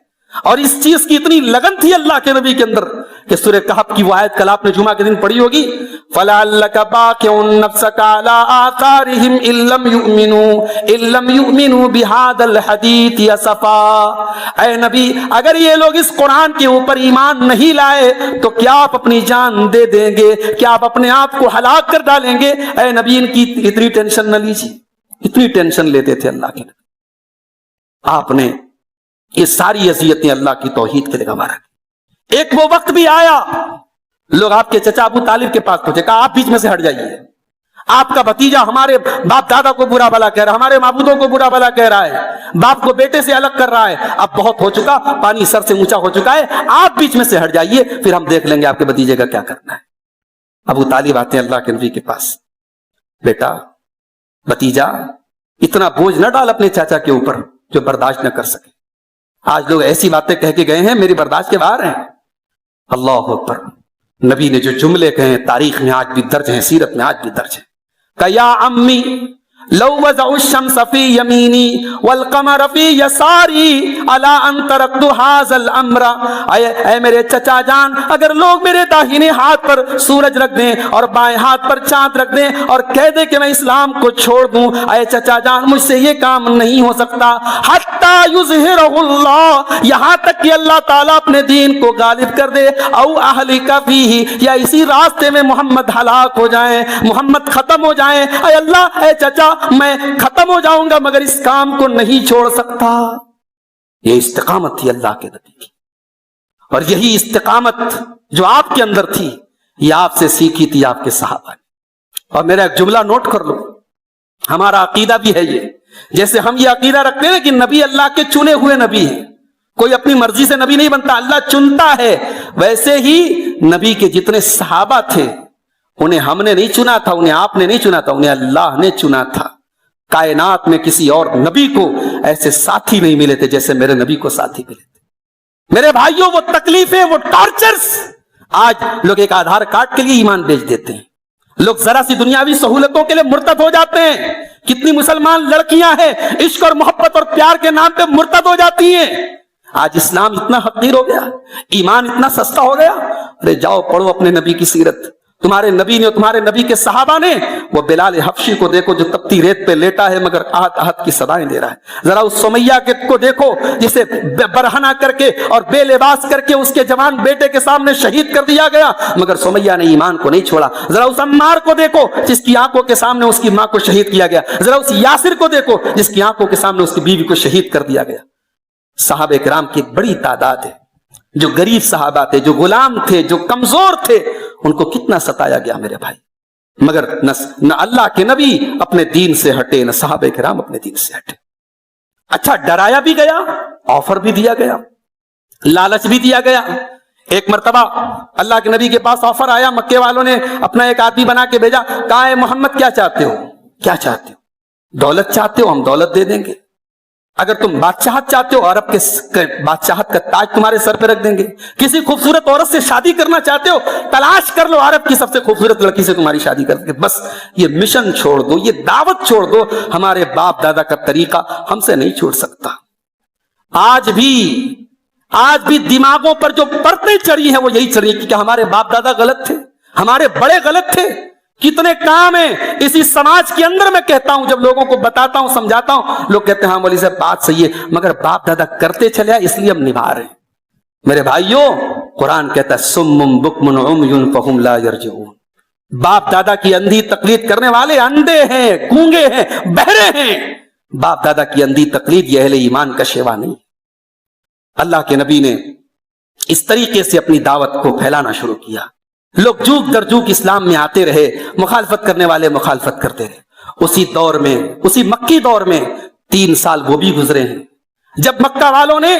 اور اس چیز کی اتنی لگن تھی اللہ کے نبی کے اندر کہ سورہ کہف کی وہ آیت کل آپ نے جمعہ کے دن پڑھی ہوگی، فَلَعَلَّكَ بَاقِعٌ نَفْسَكَ عَلَىٰ آثَارِهِمْ إِن لَّمْ يُؤْمِنُوا بِهَٰذَا الْحَدِيثِ أَسَفًا۔ اے نبی، اگر یہ لوگ اس قرآن کے اوپر ایمان نہیں لائے تو کیا آپ اپنی جان دے دیں گے؟ کیا آپ اپنے آپ کو ہلاک کر ڈالیں گے؟ اے نبی، ان کی اتنی ٹینشن نہ لیجیے۔ اتنی ٹینشن لیتے تھے اللہ کے نبی۔ آپ نے یہ ساری اذیتیں اللہ کی توحید کے لیے گوارا کی۔ ایک وہ وقت بھی آیا، لوگ آپ کے چچا ابو طالب کے پاس پہنچے، کہا آپ بیچ میں سے ہٹ جائیے، آپ کا بھتیجا ہمارے باپ دادا کو برا بھلا کہہ رہا ہے، ہمارے معبودوں کو برا بھلا کہہ رہا ہے، باپ کو بیٹے سے الگ کر رہا ہے، اب بہت ہو چکا، پانی سر سے اونچا ہو چکا ہے، آپ بیچ میں سے ہٹ جائیے، پھر ہم دیکھ لیں گے آپ کے بھتیجے کا کیا کرنا ہے۔ ابو طالب آتے ہیں اللہ کے نبی کے پاس، بیٹا، بھتیجا، اتنا بوجھ نہ ڈال اپنے چاچا کے اوپر جو برداشت نہ کر سکے۔ آج لوگ ایسی باتیں کہہ کے گئے ہیں میری برداشت کے باہر ہیں۔ اللہ اکبر، نبی نے جو جملے کہے ہیں تاریخ میں آج بھی درج ہیں، سیرت میں آج بھی درج ہیں، کہ یا امی لو وضع الشمس فی یمینی والقمر فی یساری الا ان ترکت ھذا الامر۔ اے میرے چچا جان، اگر لوگ میرے داہنے ہاتھ پر سورج رکھ دیں اور بائیں ہاتھ پر چاند رکھ دیں اور کہہ دیں کہ میں اسلام کو چھوڑ دوں، اے چچا جان، مجھ سے یہ کام نہیں ہو سکتا، حتی یظہرہ اللہ، یہاں تک کہ اللہ تعالیٰ اپنے دین کو غالب کر دے، او اہلک فیہ، یا اسی راستے میں محمد ہلاک ہو جائیں، محمد ختم ہو جائیں۔ اے اللہ، اے چچا، میں ختم ہو جاؤں گا مگر اس کام کو نہیں چھوڑ سکتا۔ یہ استقامت تھی اللہ کے نبی کی، اور یہی استقامت جو آپ کے اندر تھی یہ آپ سے سیکھی تھی آپ کے صحابہ نے۔ اور میرا ایک جملہ نوٹ کر لو، ہمارا عقیدہ بھی ہے یہ، جیسے ہم یہ عقیدہ رکھتے ہیں کہ نبی اللہ کے چنے ہوئے نبی ہیں، کوئی اپنی مرضی سے نبی نہیں بنتا، اللہ چنتا ہے، ویسے ہی نبی کے جتنے صحابہ تھے انہیں ہم نے نہیں چنا تھا، انہیں آپ نے نہیں چنا تھا، انہیں اللہ نے چنا تھا۔ کائنات میں کسی اور نبی کو ایسے ساتھی نہیں ملے تھے جیسے میرے نبی کو ساتھی ملے تھے۔ میرے بھائیوں، وہ تکلیفیں، وہ ٹارچرز، آج لوگ ایک آدھار کارڈ کے لیے ایمان بیچ دیتے ہیں، لوگ ذرا سی دنیاوی سہولتوں کے لیے مرتد ہو جاتے ہیں۔ کتنی مسلمان لڑکیاں ہیں عشق اور محبت اور پیار کے نام پہ مرتد ہو جاتی ہیں۔ آج اسلام اتنا حقیر ہو گیا، ایمان اتنا سستا ہو گیا۔ ارے جاؤ پڑھو اپنے نبی کی سیرت، تمہارے نبی نے، تمہارے نبی کے صحابہ نے، وہ بلال حبشی کو دیکھو جو تپتی ریت پہ لیٹا ہے مگر آہت آہت کی صدائیں دے رہا ہے۔ ذرا اس سمیہ کو دیکھو جسے برہنہ کر کے اور بے لباس کر کے اس کے جوان بیٹے کے سامنے شہید کر دیا گیا مگر سمیہ نے ایمان کو نہیں چھوڑا۔ ذرا اس عمار کو دیکھو جس کی آنکھوں کے سامنے اس کی ماں کو شہید کیا گیا۔ ذرا اس یاسر کو دیکھو جس کی آنکھوں کے سامنے اس کی بیوی کو شہید کر دیا گیا۔ صحابہ کرام کی ایک بڑی تعداد ہے جو غریب صحابہ تھے، جو غلام تھے، جو کمزور تھے، ان کو کتنا ستایا گیا میرے بھائی۔ مگر نہ اللہ کے نبی اپنے دین سے ہٹے، نہ صحابہ کرام اپنے دین سے ہٹے۔ اچھا، ڈرایا بھی گیا، آفر بھی دیا گیا، لالچ بھی دیا گیا۔ ایک مرتبہ اللہ کے نبی کے پاس آفر آیا، مکے والوں نے اپنا ایک آدمی بنا کے بھیجا، کہا اے محمد کیا چاہتے ہو؟ کیا چاہتے ہو؟ دولت چاہتے ہو؟ ہم دولت دے دیں گے۔ اگر تم بادشاہت چاہتے ہو، عرب کے بادشاہت کا تاج تمہارے سر پہ رکھ دیں گے۔ کسی خوبصورت عورت سے شادی کرنا چاہتے ہو، تلاش کر لو عرب کی سب سے خوبصورت لڑکی سے تمہاری شادی کر دیں گے۔ بس یہ مشن چھوڑ دو، یہ دعوت چھوڑ دو، ہمارے باپ دادا کا طریقہ ہم سے نہیں چھوڑ سکتا۔ آج بھی دماغوں پر جو پرتیں چڑھی ہیں وہ یہی چڑھی کہ ہمارے باپ دادا غلط تھے، ہمارے بڑے غلط تھے۔ کتنے کام ہیں اسی سماج کے اندر، میں کہتا ہوں جب لوگوں کو بتاتا ہوں سمجھاتا ہوں، لوگ کہتے ہیں ہاں مولوی صاحب بات صحیح ہے، مگر باپ دادا کرتے چلے اس لیے ہم نبھا رہے ہیں۔ میرے بھائیوں، قرآن کہتا ہے سم بکم عمی فہم لا یرجعون، باپ دادا کی اندھی تقلید کرنے والے اندھے ہیں، گونگے ہیں، بہرے ہیں۔ باپ دادا کی اندھی تقلید یہ اہل ایمان کا شیوا نہیں۔ اللہ کے نبی نے اس طریقے سے اپنی دعوت کو پھیلانا شروع کیا، لوگ جوک در جوک اسلام میں آتے رہے، مخالفت کرنے والے مخالفت کرتے رہے۔ اسی دور میں، اسی مکی دور میں 3 سال وہ بھی گزرے ہیں جب مکہ والوں نے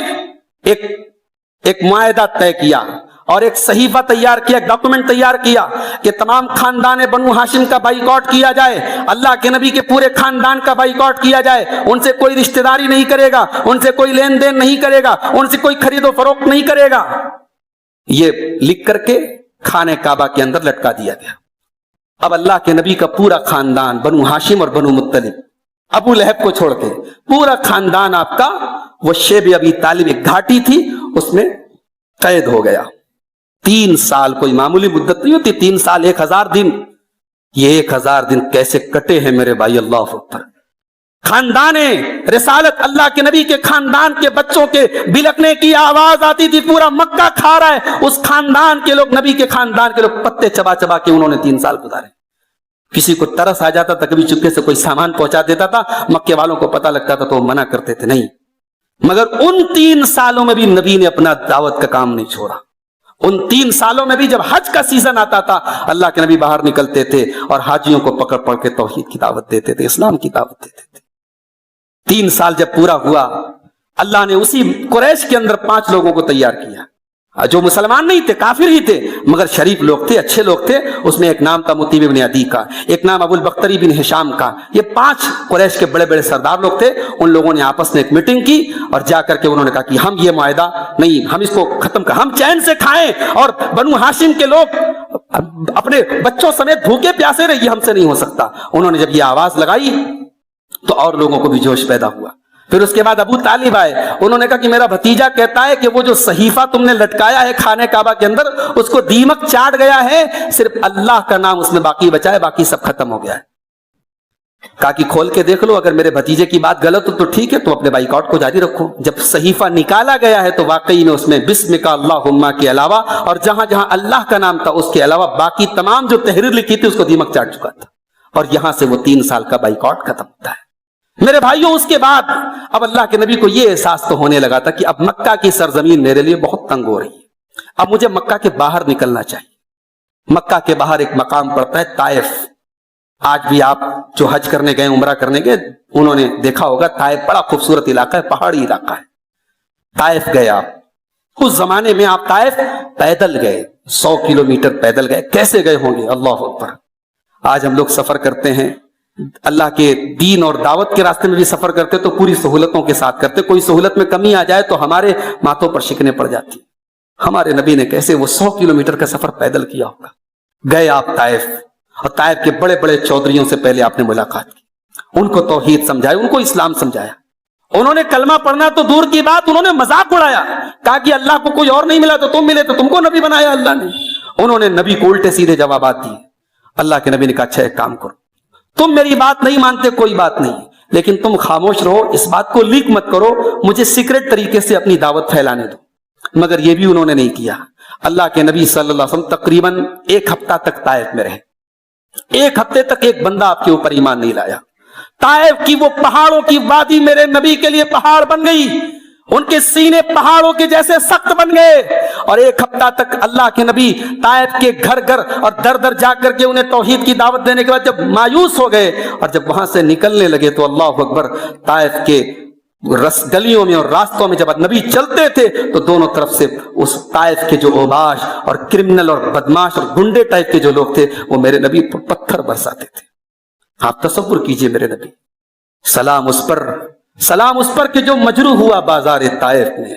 ایک معاہدہ طے کیا اور ایک صحیفہ تیار کیا، ایک ڈاکومنٹ تیار کیا کہ تمام خاندان بنو ہاشم کا بائیکاٹ کیا جائے، اللہ کے نبی کے پورے خاندان کا بائیکاٹ کیا جائے، ان سے کوئی رشتہ داری نہیں کرے گا، ان سے کوئی لین دین نہیں کرے گا، ان سے کوئی خرید و فروخت نہیں کرے گا۔ یہ لکھ کر کے خانہ کعبہ کے اندر لٹکا دیا گیا۔ اب اللہ کے نبی کا پورا خاندان، بنو ہاشم اور بنو مطلب، ابو لہب کو چھوڑ کے پورا خاندان آپ کا، وہ شیب ابی طالب ایک گھاٹی تھی اس میں قید ہو گیا۔ 3 سال کوئی معمولی مدت نہیں ہوتی، 3 سال 1000 دن۔ یہ 1000 دن کیسے کٹے ہیں میرے بھائی، اللہ اکبر۔ خاندان رسالت، اللہ کے نبی کے خاندان کے بچوں کے بلکنے کی آواز آتی تھی، پورا مکہ کھا رہا ہے۔ اس خاندان کے لوگ، نبی کے خاندان کے لوگ پتے چبا چبا کے انہوں نے 3 سال گزارے۔ کسی کو ترس آ جاتا تھا، کبھی چپکے سے کوئی سامان پہنچا دیتا تھا، مکے والوں کو پتہ لگتا تھا تو وہ منع کرتے تھے نہیں۔ مگر ان 3 سالوں میں بھی نبی نے اپنا دعوت کا کام نہیں چھوڑا۔ ان 3 سالوں میں بھی جب حج کا سیزن آتا تھا، اللہ کے نبی باہر نکلتے تھے اور حاجیوں کو پکڑ پکڑ کے توحید کی دعوت دیتے تھے، اسلام کی دعوت دیتے تھے۔ 3 سال جب پورا ہوا، اللہ نے اسی قریش کے اندر 5 لوگوں کو تیار کیا جو مسلمان نہیں تھے، کافر ہی تھے، مگر شریف لوگ تھے، اچھے لوگ تھے۔ اس میں ایک نام تھا مطیب بن عدی کا، ایک نام ابو البختری بن ہشام کا۔ یہ 5 قریش کے بڑے بڑے سردار لوگ تھے۔ ان لوگوں نے آپس میں ایک میٹنگ کی اور جا کر کے انہوں نے کہا کہ ہم یہ معاہدہ نہیں، ہم اس کو ختم کر، ہم چین سے کھائیں اور بنو ہاشم کے لوگ اپنے بچوں سمیت بھوکے پیاسے رہے، یہ ہم سے نہیں ہو سکتا۔ انہوں نے جب یہ آواز لگائی تو اور لوگوں کو بھی جوش پیدا ہوا۔ پھر اس کے بعد ابو طالب آئے، انہوں نے کہا کہ میرا بھتیجا کہتا ہے کہ وہ جو صحیفہ تم نے لٹکایا ہے خانہ کعبہ کے اندر، اس کو دیمک چاٹ گیا ہے، صرف اللہ کا نام اس میں باقی بچا ہے، باقی سب ختم ہو گیا ہے۔ کہا کہ کھول کے دیکھ لو، اگر میرے بھتیجے کی بات غلط ہو تو ٹھیک ہے، تو اپنے بائیکاٹ کو جاری رکھو۔ جب صحیفہ نکالا گیا ہے تو واقعی میں اس میں بسمک اللہم کے علاوہ اور جہاں جہاں اللہ کا نام تھا اس کے علاوہ باقی تمام جو تحریر لکھی تھی اس کو دیمک چاٹ چکا تھا، اور یہاں سے وہ 3 سال کا بائیکاٹ ختم ہوتا ہے۔ میرے بھائیوں، اس کے بعد اب اللہ کے نبی کو یہ احساس تو ہونے لگا تھا کہ اب مکہ کی سرزمین میرے لیے بہت تنگ ہو رہی ہے، اب مجھے مکہ کے باہر نکلنا چاہیے۔ مکہ کے باہر ایک مقام پڑتا ہے طائف۔ آج بھی آپ جو حج کرنے گئے، عمرہ کرنے گئے، انہوں نے دیکھا ہوگا طائف بڑا خوبصورت علاقہ ہے، پہاڑی علاقہ ہے۔ طائف گئے آپ، اس زمانے میں آپ طائف پیدل گئے، 100 کلومیٹر پیدل گئے، کیسے گئے ہوں گے، اللہ اکبر۔ آج ہم لوگ سفر کرتے ہیں، اللہ کے دین اور دعوت کے راستے میں بھی سفر کرتے تو پوری سہولتوں کے ساتھ کرتے، کوئی سہولت میں کمی آ جائے تو ہمارے ماتھوں پر شکنیں پڑ جاتی۔ ہمارے نبی نے کیسے وہ 100 کلومیٹر کا سفر پیدل کیا ہوگا۔ گئے آپ طائف، اور طائف کے بڑے بڑے چودھریوں سے پہلے آپ نے ملاقات کی، ان کو توحید سمجھایا، ان کو اسلام سمجھایا۔ انہوں نے کلمہ پڑھنا تو دور کی بات، انہوں نے مذاق اڑایا، کہا کہ اللہ کو کوئی اور نہیں ملا تو تم ملے، تو تم کو نبی بنایا اللہ نے۔ انہوں نے نبی کو الٹے سیدھے جوابات دیے۔ اللہ کے نبی نے کہا اچھا ایک کام کرو، تم میری بات نہیں مانتے کوئی بات نہیں، لیکن تم خاموش رہو، اس بات کو لیک مت کرو، مجھے سیکرٹ طریقے سے اپنی دعوت پھیلانے دو۔ مگر یہ بھی انہوں نے نہیں کیا۔ اللہ کے نبی صلی اللہ علیہ وسلم تقریباً 1 ہفتہ تک طائف میں رہے۔ 1 ہفتے تک ایک بندہ آپ کے اوپر ایمان نہیں لایا۔ طائف کی وہ پہاڑوں کی وادی میرے نبی کے لیے پہاڑ بن گئی، ان کے سینے پہاڑوں کے جیسے سخت بن گئے، اور ایک ہفتہ تک اللہ کے نبی طائف کے گھر گھر اور در در جا کر کے انہیں توحید کی دعوت دینے کے بعد جب مایوس ہو گئے اور جب وہاں سے نکلنے لگے تو اللہ اکبر، طائف کے گلیوں میں اور راستوں میں جب نبی چلتے تھے تو دونوں طرف سے اس طائف کے جو اوباش اور کرمنل اور بدماش اور گنڈے ٹائپ کے جو لوگ تھے وہ میرے نبی پر پتھر برساتے تھے۔ آپ تصور کیجئے میرے نبی، سلام اس پر کہ جو مجروح ہوا بازار طائف میں،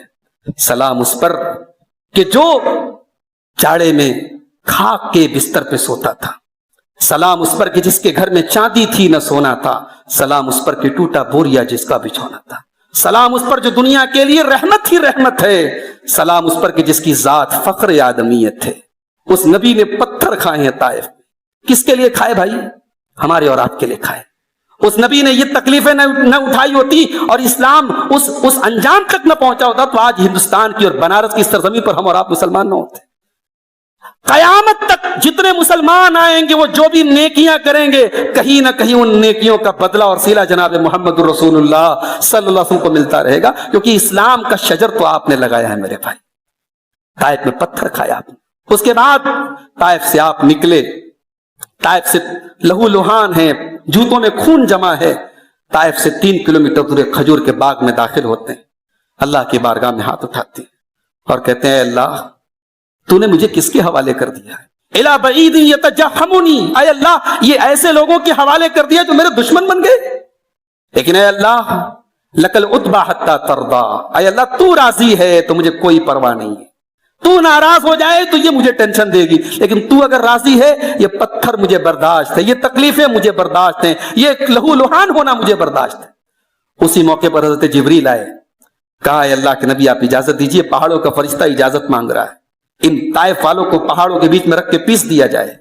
سلام اس پر کہ جو چاڑے میں خاک کے بستر پہ سوتا تھا، سلام اس پر کہ جس کے گھر میں چاندی تھی نہ سونا تھا، سلام اس پر کہ ٹوٹا بوریا جس کا بچھونا تھا، سلام اس پر جو دنیا کے لیے رحمت ہی رحمت ہے، سلام اس پر کہ جس کی ذات فخر آدمیت ہے۔ اس نبی نے پتھر کھائے ہیں طائف، کس کے لیے کھائے بھائی؟ ہمارے اور آپ کے لیے کھائے۔ اس نبی نے یہ تکلیفیں نہ اٹھائی ہوتی اور اسلام اس انجام تک نہ پہنچا ہوتا تو آج ہندوستان کی اور بنارس کی سرزمین پر ہم اور آپ مسلمان نہ ہوتے۔ قیامت تک جتنے مسلمان آئیں گے وہ جو بھی نیکیاں کریں گے کہیں نہ کہیں ان نیکیوں کا بدلہ اور صلہ جناب محمد رسول اللہ صلی اللہ علیہ وسلم کو ملتا رہے گا، کیونکہ اسلام کا شجر تو آپ نے لگایا ہے میرے بھائی۔ طائف میں پتھر کھایا آپ نے، اس کے بعد طائف سے آپ نکلے، طائف سے لہو لہان ہے، جوتوں میں خون جمع ہے، طائف سے 3 کلومیٹر دور کھجور کے باغ میں داخل ہوتے ہیں، اللہ کی بارگاہ میں ہاتھ اٹھاتے ہیں اور کہتے ہیں اللہ تو نے مجھے کس کے حوالے کر دیا ہے؟ الی بعید یتجہمنی، اے اللہ یہ ایسے لوگوں کے حوالے کر دیا جو میرے دشمن بن گئے، لیکن اے اللہ لکل اتبع حتی ترضا، اے اللہ تو راضی ہے تو مجھے کوئی پرواہ نہیں ہے، تو ناراض ہو جائے تو یہ مجھے ٹینشن دے گی، لیکن تو اگر راضی ہے یہ پتھر مجھے برداشت ہے، یہ تکلیفیں مجھے برداشت ہیں، یہ لہو لہان ہونا مجھے برداشت ہے۔ اسی موقع پر حضرت جبریل آئے، کہا اے اللہ کے نبی آپ اجازت دیجئے، پہاڑوں کا فرشتہ اجازت مانگ رہا ہے، ان طائف والوں کو پہاڑوں کے بیچ میں رکھ کے پیس دیا جائے۔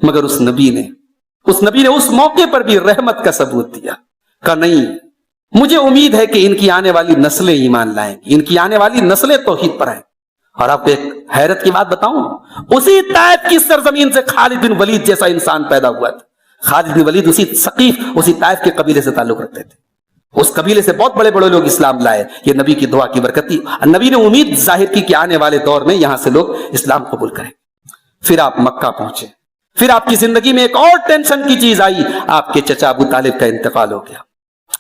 مگر اس نبی نے اس موقع پر بھی رحمت کا ثبوت دیا، کہا نہیں، مجھے امید ہے کہ ان کی آنے والی نسلیں ایمان لائیں گی، ان کی آنے والی نسلیں توحید پر آئیں۔ اور آپ کو ایک حیرت کی بات بتاؤں، اسی طائف کی سرزمین سے خالد بن ولید جیسا انسان پیدا ہوا تھا۔ خالد بن ولید اسی ثقیف، اسی طائف کے قبیلے سے تعلق رکھتے تھے، اس قبیلے سے بہت بڑے بڑے لوگ اسلام لائے، یہ نبی کی دعا کی برکت تھی۔ نبی نے امید ظاہر کی کہ آنے والے دور میں یہاں سے لوگ اسلام قبول کریں۔ پھر آپ مکہ پہنچے، پھر آپ کی زندگی میں ایک اور ٹینشن کی چیز آئی، آپ کے چچا ابو طالب کا انتقال ہو گیا۔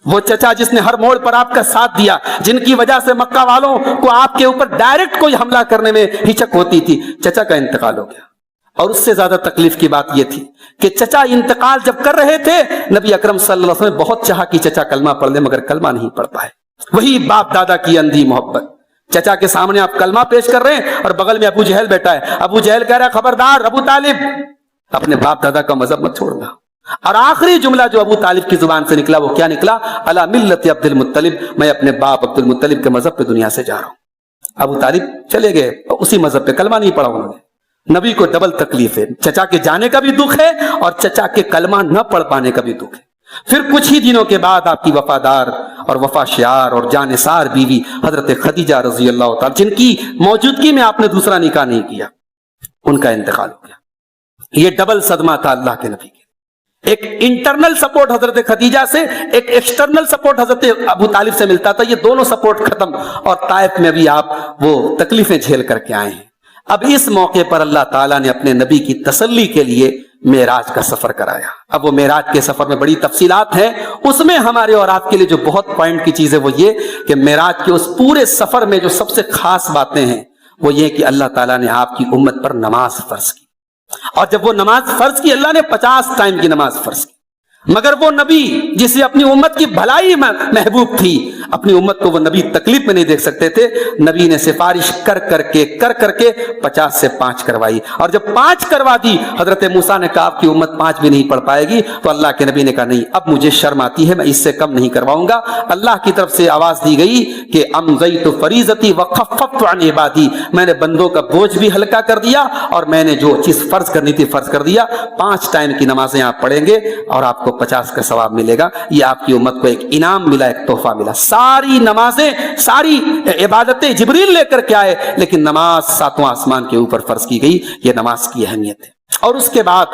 وہ چچا جس نے ہر موڑ پر آپ کا ساتھ دیا، جن کی وجہ سے مکہ والوں کو آپ کے اوپر ڈائریکٹ کوئی حملہ کرنے میں ہچک ہوتی تھی، چچا کا انتقال ہو گیا۔ اور اس سے زیادہ تکلیف کی بات یہ تھی کہ چچا انتقال جب کر رہے تھے، نبی اکرم صلی اللہ علیہ وسلم نے بہت چاہا کہ چچا کلمہ پڑھ لے، مگر کلمہ نہیں پڑھ پائے۔ وہی باپ دادا کی اندھی محبت، چچا کے سامنے آپ کلمہ پیش کر رہے ہیں اور بغل میں ابو جہل بیٹھا ہے، ابو جہل کہہ رہا ہے خبردار ابو طالب، اپنے باپ دادا کا مذہب مت چھوڑنا۔ اور آخری جملہ جو ابو طالب کی زبان سے نکلا وہ کیا نکلا؟ علی ملت عبد المطلب، میں اپنے باپ عبد المطلب کے مذہب پہ دنیا سے جا رہا ہوں۔ ابو طالب چلے گئے، اسی مذہب پہ، کلمہ نہیں پڑھا انہوں نے۔ نبی کو ڈبل تکلیف ہے، چچا کے جانے کا بھی دکھ ہے اور چچا کے کلمہ نہ پڑھ پانے کا بھی دکھ ہے۔ پھر کچھ ہی دنوں کے بعد آپ کی وفادار اور وفا شعار اور جانثار بیوی حضرت خدیجہ رضی اللہ تعالی، جن کی موجودگی میں آپ نے دوسرا نکاح نہیں کیا، ان کا انتقال ہو گیا۔ یہ ڈبل صدمہ تھا اللہ کے نبی کے، ایک انٹرنل سپورٹ حضرت خدیجہ سے، ایک ایکسٹرنل سپورٹ حضرت ابو طالب سے ملتا تھا، یہ دونوں سپورٹ ختم، اور طائف میں بھی آپ وہ تکلیفیں جھیل کر کے آئے ہیں۔ اب اس موقع پر اللہ تعالیٰ نے اپنے نبی کی تسلی کے لیے معراج کا سفر کرایا۔ اب وہ معراج کے سفر میں بڑی تفصیلات ہیں، اس میں ہمارے اور آپ کے لیے جو بہت پوائنٹ کی چیز ہے وہ یہ کہ معراج کے اس پورے سفر میں جو سب سے خاص باتیں ہیں وہ یہ کہ اللہ تعالیٰ نے آپ کی امت پر نماز فرض کی، اور جب وہ نماز فرض کی اللہ نے 50 ٹائم کی نماز فرض کی، مگر وہ نبی جسے اپنی امت کی بھلائی محبوب تھی، اپنی امت کو وہ نبی تکلیف میں نہیں دیکھ سکتے تھے، نبی نے سفارش کر کر کے 50 سے 5 کروائی، اور جب 5 کروا دی حضرت موسیٰ نے کہا آپ کی امت 5 بھی نہیں پڑھ پائے گی، تو اللہ کے نبی نے کہا نہیں اب مجھے شرم آتی ہے، میں اس سے کم نہیں کرواؤں گا۔ اللہ کی طرف سے آواز دی گئی کہ امضیت فریضتی وخففت عن عبادی، میں نے بندوں کا بوجھ بھی ہلکا کر دیا اور میں نے جو چیز فرض کرنی تھی فرض کر دیا۔ 5 ٹائم کی نمازیں آپ پڑھیں گے اور آپ کو 50 کا ثواب ملے گا، یہ آپ کی امت کو ایک انعام ملا، ایک تحفہ ملا۔ ساری نمازیں، ساری عبادتیں جبریل لے کر کے آئے، لیکن نماز 7واں آسمان کے اوپر فرض کی گئی، یہ نماز کی اہمیت ہے۔ اور اس کے بعد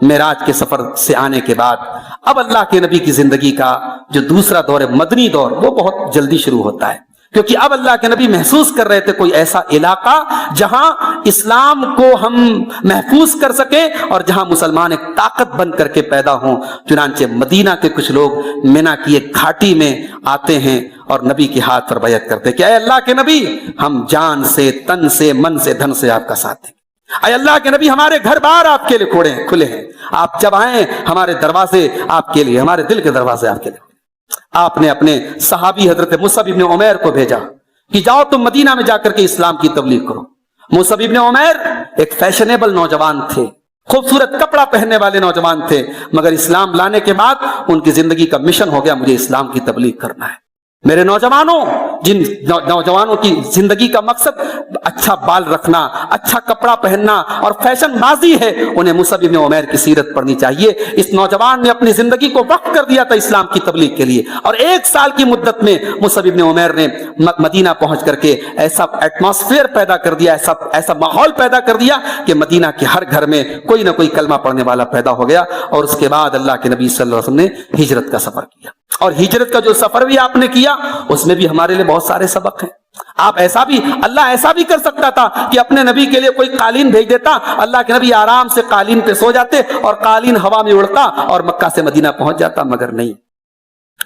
معراج کے سفر سے آنے کے بعد اب اللہ کے نبی کی زندگی کا جو دوسرا دور ہے، مدنی دور، وہ بہت جلدی شروع ہوتا ہے۔ کیونکہ اب اللہ کے نبی محسوس کر رہے تھے کوئی ایسا علاقہ جہاں اسلام کو ہم محفوظ کر سکیں اور جہاں مسلمان ایک طاقت بن کر کے پیدا ہوں. چنانچہ مدینہ کے کچھ لوگ مینا کی ایک گھاٹی میں آتے ہیں اور نبی کے ہاتھ پر بیعت کرتے کہ اے اللہ کے نبی ہم جان سے، تن سے، من سے، دھن سے آپ کا ساتھ دیں. اے اللہ کے نبی ہمارے گھر بار آپ کے لیے کھلے ہیں، آپ جب آئیں ہمارے دروازے آپ کے لیے، ہمارے دل کے دروازے آپ کے لیے. آپ نے اپنے صحابی حضرت مصعب ابن عمیر کو بھیجا کہ جاؤ تم مدینہ میں جا کر کے اسلام کی تبلیغ کرو. مصعب ابن عمیر ایک فیشنیبل نوجوان تھے، خوبصورت کپڑا پہننے والے نوجوان تھے، مگر اسلام لانے کے بعد ان کی زندگی کا مشن ہو گیا مجھے اسلام کی تبلیغ کرنا ہے. میرے نوجوانوں، جن نوجوانوں کی زندگی کا مقصد اچھا بال رکھنا، اچھا کپڑا پہننا اور فیشن بازی ہے، انہیں مصعب ابن عمیر کی سیرت پڑھنی چاہیے. اس نوجوان نے اپنی زندگی کو وقف کر دیا تھا اسلام کی تبلیغ کے لیے، اور 1 سال کی مدت میں مصعب ابن عمیر نے مدینہ پہنچ کر کے ایسا ایٹماسفیئر پیدا کر دیا، ایسا ماحول پیدا کر دیا کہ مدینہ کے ہر گھر میں کوئی نہ کوئی کلمہ پڑھنے والا پیدا ہو گیا. اور اس کے بعد اللہ کے نبی صلی اللہ علیہ وسلم نے ہجرت کا سفر کیا، اور ہجرت کا جو سفر بھی آپ نے کیا اس میں بھی ہمارے لیے بہت سارے سبق ہیں. آپ اللہ ایسا بھی کر سکتا تھا کہ اپنے نبی کے لیے کوئی قالین بھیج دیتا، اللہ کے نبی آرام سے قالین پہ سو جاتے اور قالین ہوا میں اڑتا اور مکہ سے مدینہ پہنچ جاتا. مگر نہیں،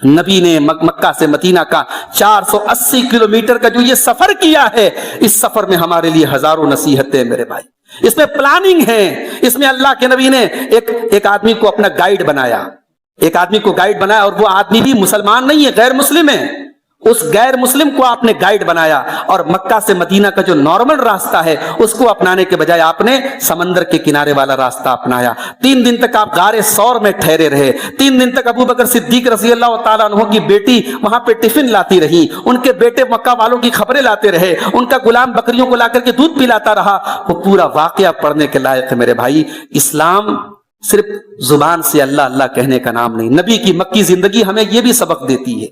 نبی نے مکہ سے مدینہ کا 480 کلومیٹر کا جو یہ سفر کیا ہے، اس سفر میں ہمارے لیے ہزاروں نصیحتیں میرے بھائی. اس میں پلاننگ ہے. اس میں اللہ کے نبی نے ایک آدمی کو اپنا گائیڈ بنایا، اور وہ آدمی بھی مسلمان نہیں ہے، غیر مسلم ہے. اس غیر مسلم کو آپ نے گائیڈ بنایا اور مکہ سے مدینہ کا جو نارمل راستہ ہے اس کو اپنانے کے بجائے آپ نے سمندر کے کنارے والا راستہ اپنایا. 3 دن تک آپ غار ثور میں ٹھہرے رہے. 3 دن تک ابو بکر صدیق رضی اللہ تعالیٰ عنہ کی بیٹی وہاں پہ ٹفن لاتی رہی، ان کے بیٹے مکہ والوں کی خبریں لاتے رہے، ان کا غلام بکریوں کو لا کر کے دودھ پلاتا رہا. وہ پورا واقعہ پڑھنے کے لائق ہے میرے بھائی. اسلام صرف زبان سے اللہ اللہ کہنے کا نام نہیں. نبی کی مکی زندگی ہمیں یہ بھی سبق دیتی ہے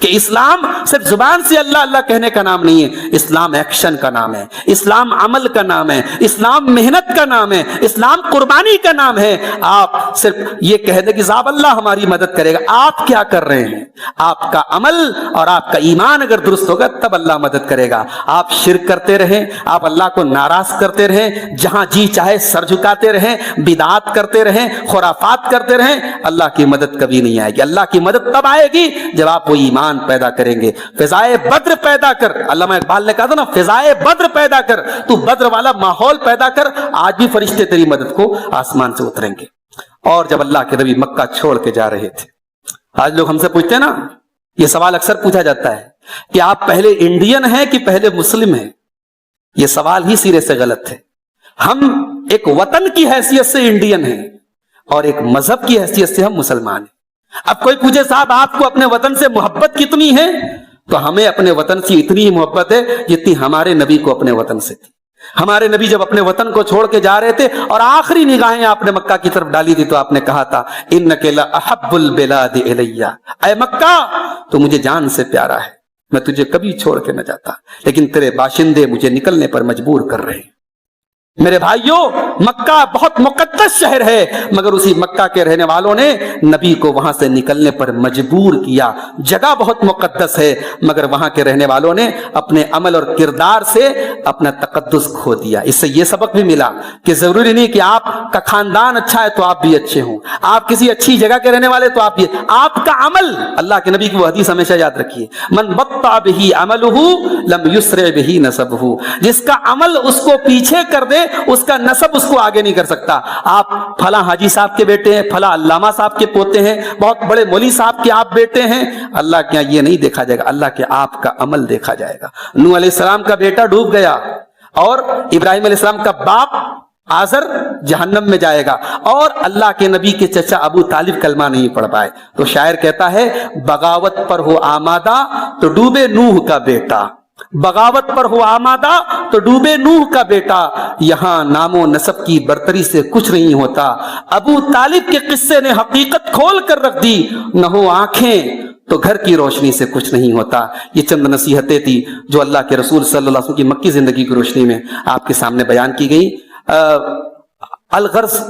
کہ اسلام صرف زبان سے اللہ اللہ کہنے کا نام نہیں ہے. اسلام ایکشن کا نام ہے، اسلام عمل کا نام ہے، اسلام محنت کا نام ہے، اسلام قربانی کا نام ہے. آپ صرف یہ کہہ دیں کہ صاحب اللہ ہماری مدد کرے گا، آپ کیا کر رہے ہیں؟ آپ کا عمل اور آپ کا ایمان اگر درست ہوگا تب اللہ مدد کرے گا. آپ شرک کرتے رہیں، آپ اللہ کو ناراض کرتے رہیں، جہاں جی چاہے سر جھکاتے رہیں، بدعات کرتے رہیں، خرافات کرتے رہیں، اللہ کی مدد کبھی نہیں آئے گی. اللہ کی مدد تب آئے گی جب آپ وہ ایمان پیدا کریں گے. فضائے بدر پیدا کر، علامہ اقبال نے کہا تھا نا، فضائے بدر پیدا کر، تو بدر والا ماحول پیدا کر، آج بھی فرشتے تیری مدد کو آسمان سے اتریں گے. اور جب اللہ کے نبی مکہ چھوڑ کے جا رہے تھے، آج لوگ ہم سے پوچھتے ہیں نا، یہ سوال اکثر پوچھا جاتا ہے کہ آپ پہلے انڈین ہیں کہ پہلے مسلم ہیں. یہ سوال ہی سرے سے غلط ہے. ہم ایک وطن کی حیثیت سے انڈین ہیں اور ایک مذہب کی حیثیت سے ہم مسلمان ہیں. اب کوئی پوچھے صاحب آپ کو اپنے وطن سے محبت کتنی ہے، تو ہمیں اپنے وطن سے اتنی ہی محبت ہے جتنی ہمارے نبی کو اپنے وطن سے تھی. ہمارے نبی جب اپنے وطن کو چھوڑ کے جا رہے تھے اور آخری نگاہیں آپ نے مکہ کی طرف ڈالی تھی تو آپ نے کہا تھا انک لاحب البلاد الی، اے مکہ تو مجھے جان سے پیارا ہے، میں تجھے کبھی چھوڑ کے نہ جاتا، لیکن تیرے باشندے مجھے نکلنے پر مجبور کر رہے ہیں. میرے بھائیوں، مکہ بہت مقدس شہر ہے، مگر اسی مکہ کے رہنے والوں نے نبی کو وہاں سے نکلنے پر مجبور کیا. جگہ بہت مقدس ہے مگر وہاں کے رہنے والوں نے اپنے عمل اور کردار سے اپنا تقدس کھو دیا. اس سے یہ سبق بھی ملا کہ ضروری نہیں کہ آپ کا خاندان اچھا ہے تو آپ بھی اچھے ہوں، آپ کسی اچھی جگہ کے رہنے والے تو آپ بھی، آپ کا عمل، اللہ کے نبی کی وہ حدیث ہمیشہ یاد رکھیے، من بطأ بہ عملہ لم یسرع بہ نسبہ، جس کا عمل اس کو پیچھے کر دے اس کا نسب اس کو آگے نہیں کر سکتا. آپ فلاں حاجی صاحب کے بیٹے ہیں، فلاں علامہ صاحب کے پوتے ہیں، بہت بڑے مولوی صاحب کے آپ بیٹے ہیں، اللہ کے یہ نہیں دیکھا جائے گا، اللہ کے آپ کا عمل دیکھا جائے گا. نوح علیہ السلام کا بیٹا ڈوب گیا اور ابراہیم علیہ السلام کا باپ آزر جہنم میں جائے گا، اور اللہ کے نبی کے چچا ابو طالب کلمہ نہیں پڑھ پائے. تو شاعر کہتا ہے بغاوت پر ہو آمادہ تو ڈوبے نوح کا بیٹا، بغاوت پر ہو آمادہ تو ڈوبے نوح کا بیٹا، یہاں نام و نسب کی برتری سے کچھ نہیں ہوتا. ابو طالب کے قصے نے حقیقت کھول کر رکھ دی، نہ ہو آنکھیں تو گھر کی روشنی سے کچھ نہیں ہوتا. یہ چند نصیحتیں تھی جو اللہ کے رسول صلی اللہ علیہ وسلم کی مکی زندگی کی روشنی میں آپ کے سامنے بیان کی گئی. الغرض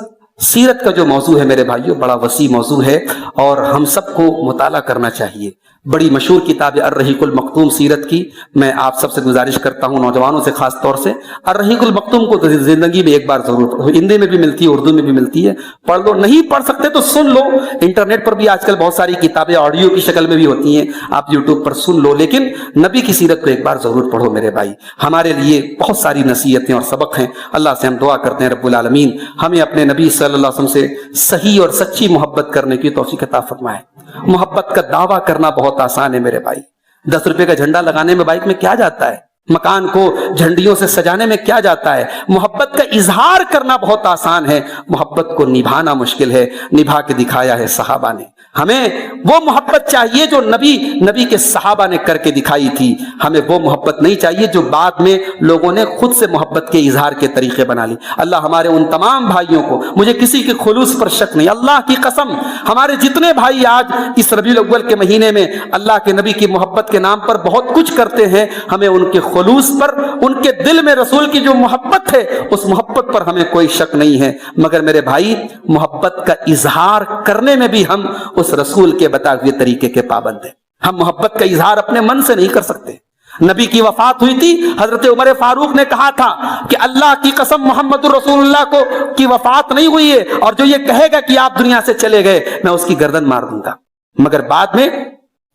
سیرت کا جو موضوع ہے میرے بھائیوں بڑا وسیع موضوع ہے اور ہم سب کو مطالعہ کرنا چاہیے. بڑی مشہور کتاب ہے الرحیق المختوم سیرت کی. میں آپ سب سے گزارش کرتا ہوں, نوجوانوں سے خاص طور سے, الرحیق المختوم کو زندگی میں ایک بار ضرور پڑھو. ہندی میں بھی ملتی ہے, اردو میں بھی ملتی ہے, پڑھ لو. نہیں پڑھ سکتے تو سن لو, انٹرنیٹ پر بھی آج کل بہت ساری کتابیں آڈیو کی شکل میں بھی ہوتی ہیں, آپ یوٹیوب پر سن لو. لیکن نبی کی سیرت کو ایک بار ضرور پڑھو میرے بھائی. ہمارے لیے بہت ساری نصیحتیں اور سبق ہیں. اللہ سے ہم دعا کرتے ہیں رب العالمین ہمیں اپنے نبی صلی اللہ علیہ وسلم سے صحیح اور سچی محبت کرنے کی توفیق عطا فرمائے. محبت کا دعویٰ کرنا بہت آسان ہے میرے بھائی. 10 روپے کا جھنڈا لگانے میں بائک میں کیا جاتا ہے, مکان کو جھنڈیوں سے سجانے میں کیا جاتا ہے. محبت کا اظہار کرنا بہت آسان ہے, محبت کو نبھانا مشکل ہے. نبھا کے دکھایا ہے صحابہ نے. ہمیں وہ محبت چاہیے جو نبی کے صحابہ نے کر کے دکھائی تھی. ہمیں وہ محبت نہیں چاہیے جو بعد میں لوگوں نے خود سے محبت کے اظہار کے طریقے بنا لی. اللہ ہمارے ان تمام بھائیوں کو, مجھے کسی کے خلوص پر شک نہیں, اللہ کی قسم ہمارے جتنے بھائی آج اس ربیع الاول کے مہینے میں اللہ کے نبی کی محبت کے نام پر بہت کچھ کرتے ہیں, ہمیں ان کے خلوص پر, ان کے دل میں رسول کی جو محبت ہے اس محبت پر ہمیں کوئی شک نہیں ہے. مگر میرے بھائی محبت کا اظہار کرنے میں بھی ہم اس رسول کے بتائے ہوئے طریقے کے پابند ہیں. ہم محبت کا اظہار اپنے من سے نہیں کر سکتے. نبی کی وفات ہوئی تھی, حضرت عمر فاروق نے کہا تھا کہ اللہ کی قسم محمد الرسول اللہ کو کی وفات نہیں ہوئی ہے, اور جو یہ کہے گا کہ آپ دنیا سے چلے گئے میں اس کی گردن مار دوں گا. مگر بعد میں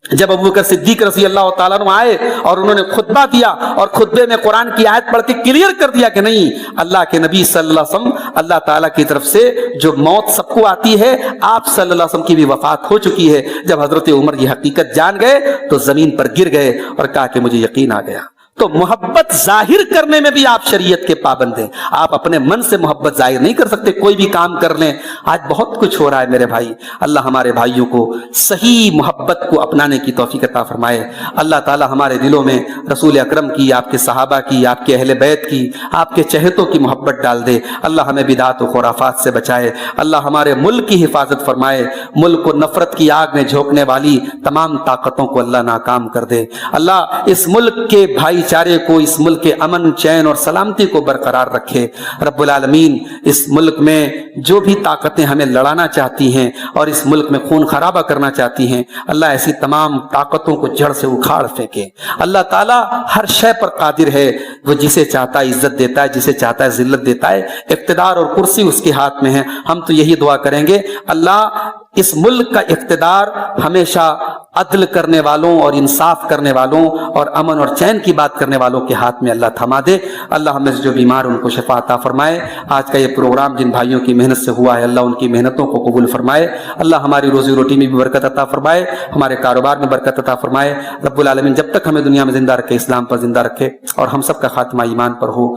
جب ابوبکر صدیق رضی اللہ تعالیٰ عنہ آئے اور انہوں نے خطبہ دیا اور خطبے میں قرآن کی آیت پڑھ کے کلیئر کر دیا کہ نہیں, اللہ کے نبی صلی اللہ علیہ وسلم اللہ تعالیٰ کی طرف سے جو موت سب کو آتی ہے, آپ صلی اللہ علیہ وسلم کی بھی وفات ہو چکی ہے. جب حضرت عمر یہ حقیقت جان گئے تو زمین پر گر گئے اور کہا کہ مجھے یقین آ گیا. تو محبت ظاہر کرنے میں بھی آپ شریعت کے پابند ہیں. آپ اپنے من سے محبت ظاہر نہیں کر سکتے, کوئی بھی کام کر لیں. آج بہت کچھ ہو رہا ہے میرے بھائی. اللہ ہمارے بھائیوں کو صحیح محبت کو اپنانے کی توفیق عطا فرمائے. اللہ تعالی ہمارے دلوں میں رسول اکرم کی, آپ کے صحابہ کی, آپ کے اہل بیت کی, آپ کے چہتوں کی محبت ڈال دے. اللہ ہمیں بدعات و خرافات سے بچائے. اللہ ہمارے ملک کی حفاظت فرمائے. ملک کو نفرت کی آگ میں جھونکنے والی تمام طاقتوں کو اللہ ناکام کر دے. اللہ اس ملک کے بھائی چارے کو, اس ملک کے امن چین اور سلامتی کو برقرار رکھے. رب العالمین اس ملک میں جو بھی طاقتیں ہمیں لڑانا چاہتی ہیں اور اس ملک میں خون خرابہ کرنا چاہتی ہیں, اللہ ایسی تمام طاقتوں کو جڑ سے اکھاڑ پھینکے. اللہ تعالیٰ ہر شے پر قادر ہے. وہ جسے چاہتا ہے عزت دیتا ہے, جسے چاہتا ہے ذلت دیتا ہے. اقتدار اور کرسی اس کے ہاتھ میں ہے. ہم تو یہی دعا کریں گے اللہ اس ملک کا اقتدار ہمیشہ عدل کرنے والوں اور انصاف کرنے والوں اور امن اور چین کی بات کرنے والوں کے ہاتھ میں اللہ تھما دے. اللہ ہمیں سے جو بیمار ان کو شفا عطا فرمائے. آج کا یہ پروگرام جن بھائیوں کی محنت سے ہوا ہے, اللہ ان کی محنتوں کو قبول فرمائے. اللہ ہماری روزی روٹی میں بھی برکت عطا فرمائے, ہمارے کاروبار میں برکت عطا فرمائے. رب العالمین جب تک ہمیں دنیا میں زندہ رکھے, اسلام پر زندہ رکھے, اور ہم سب کا خاتمہ ایمان پر ہو.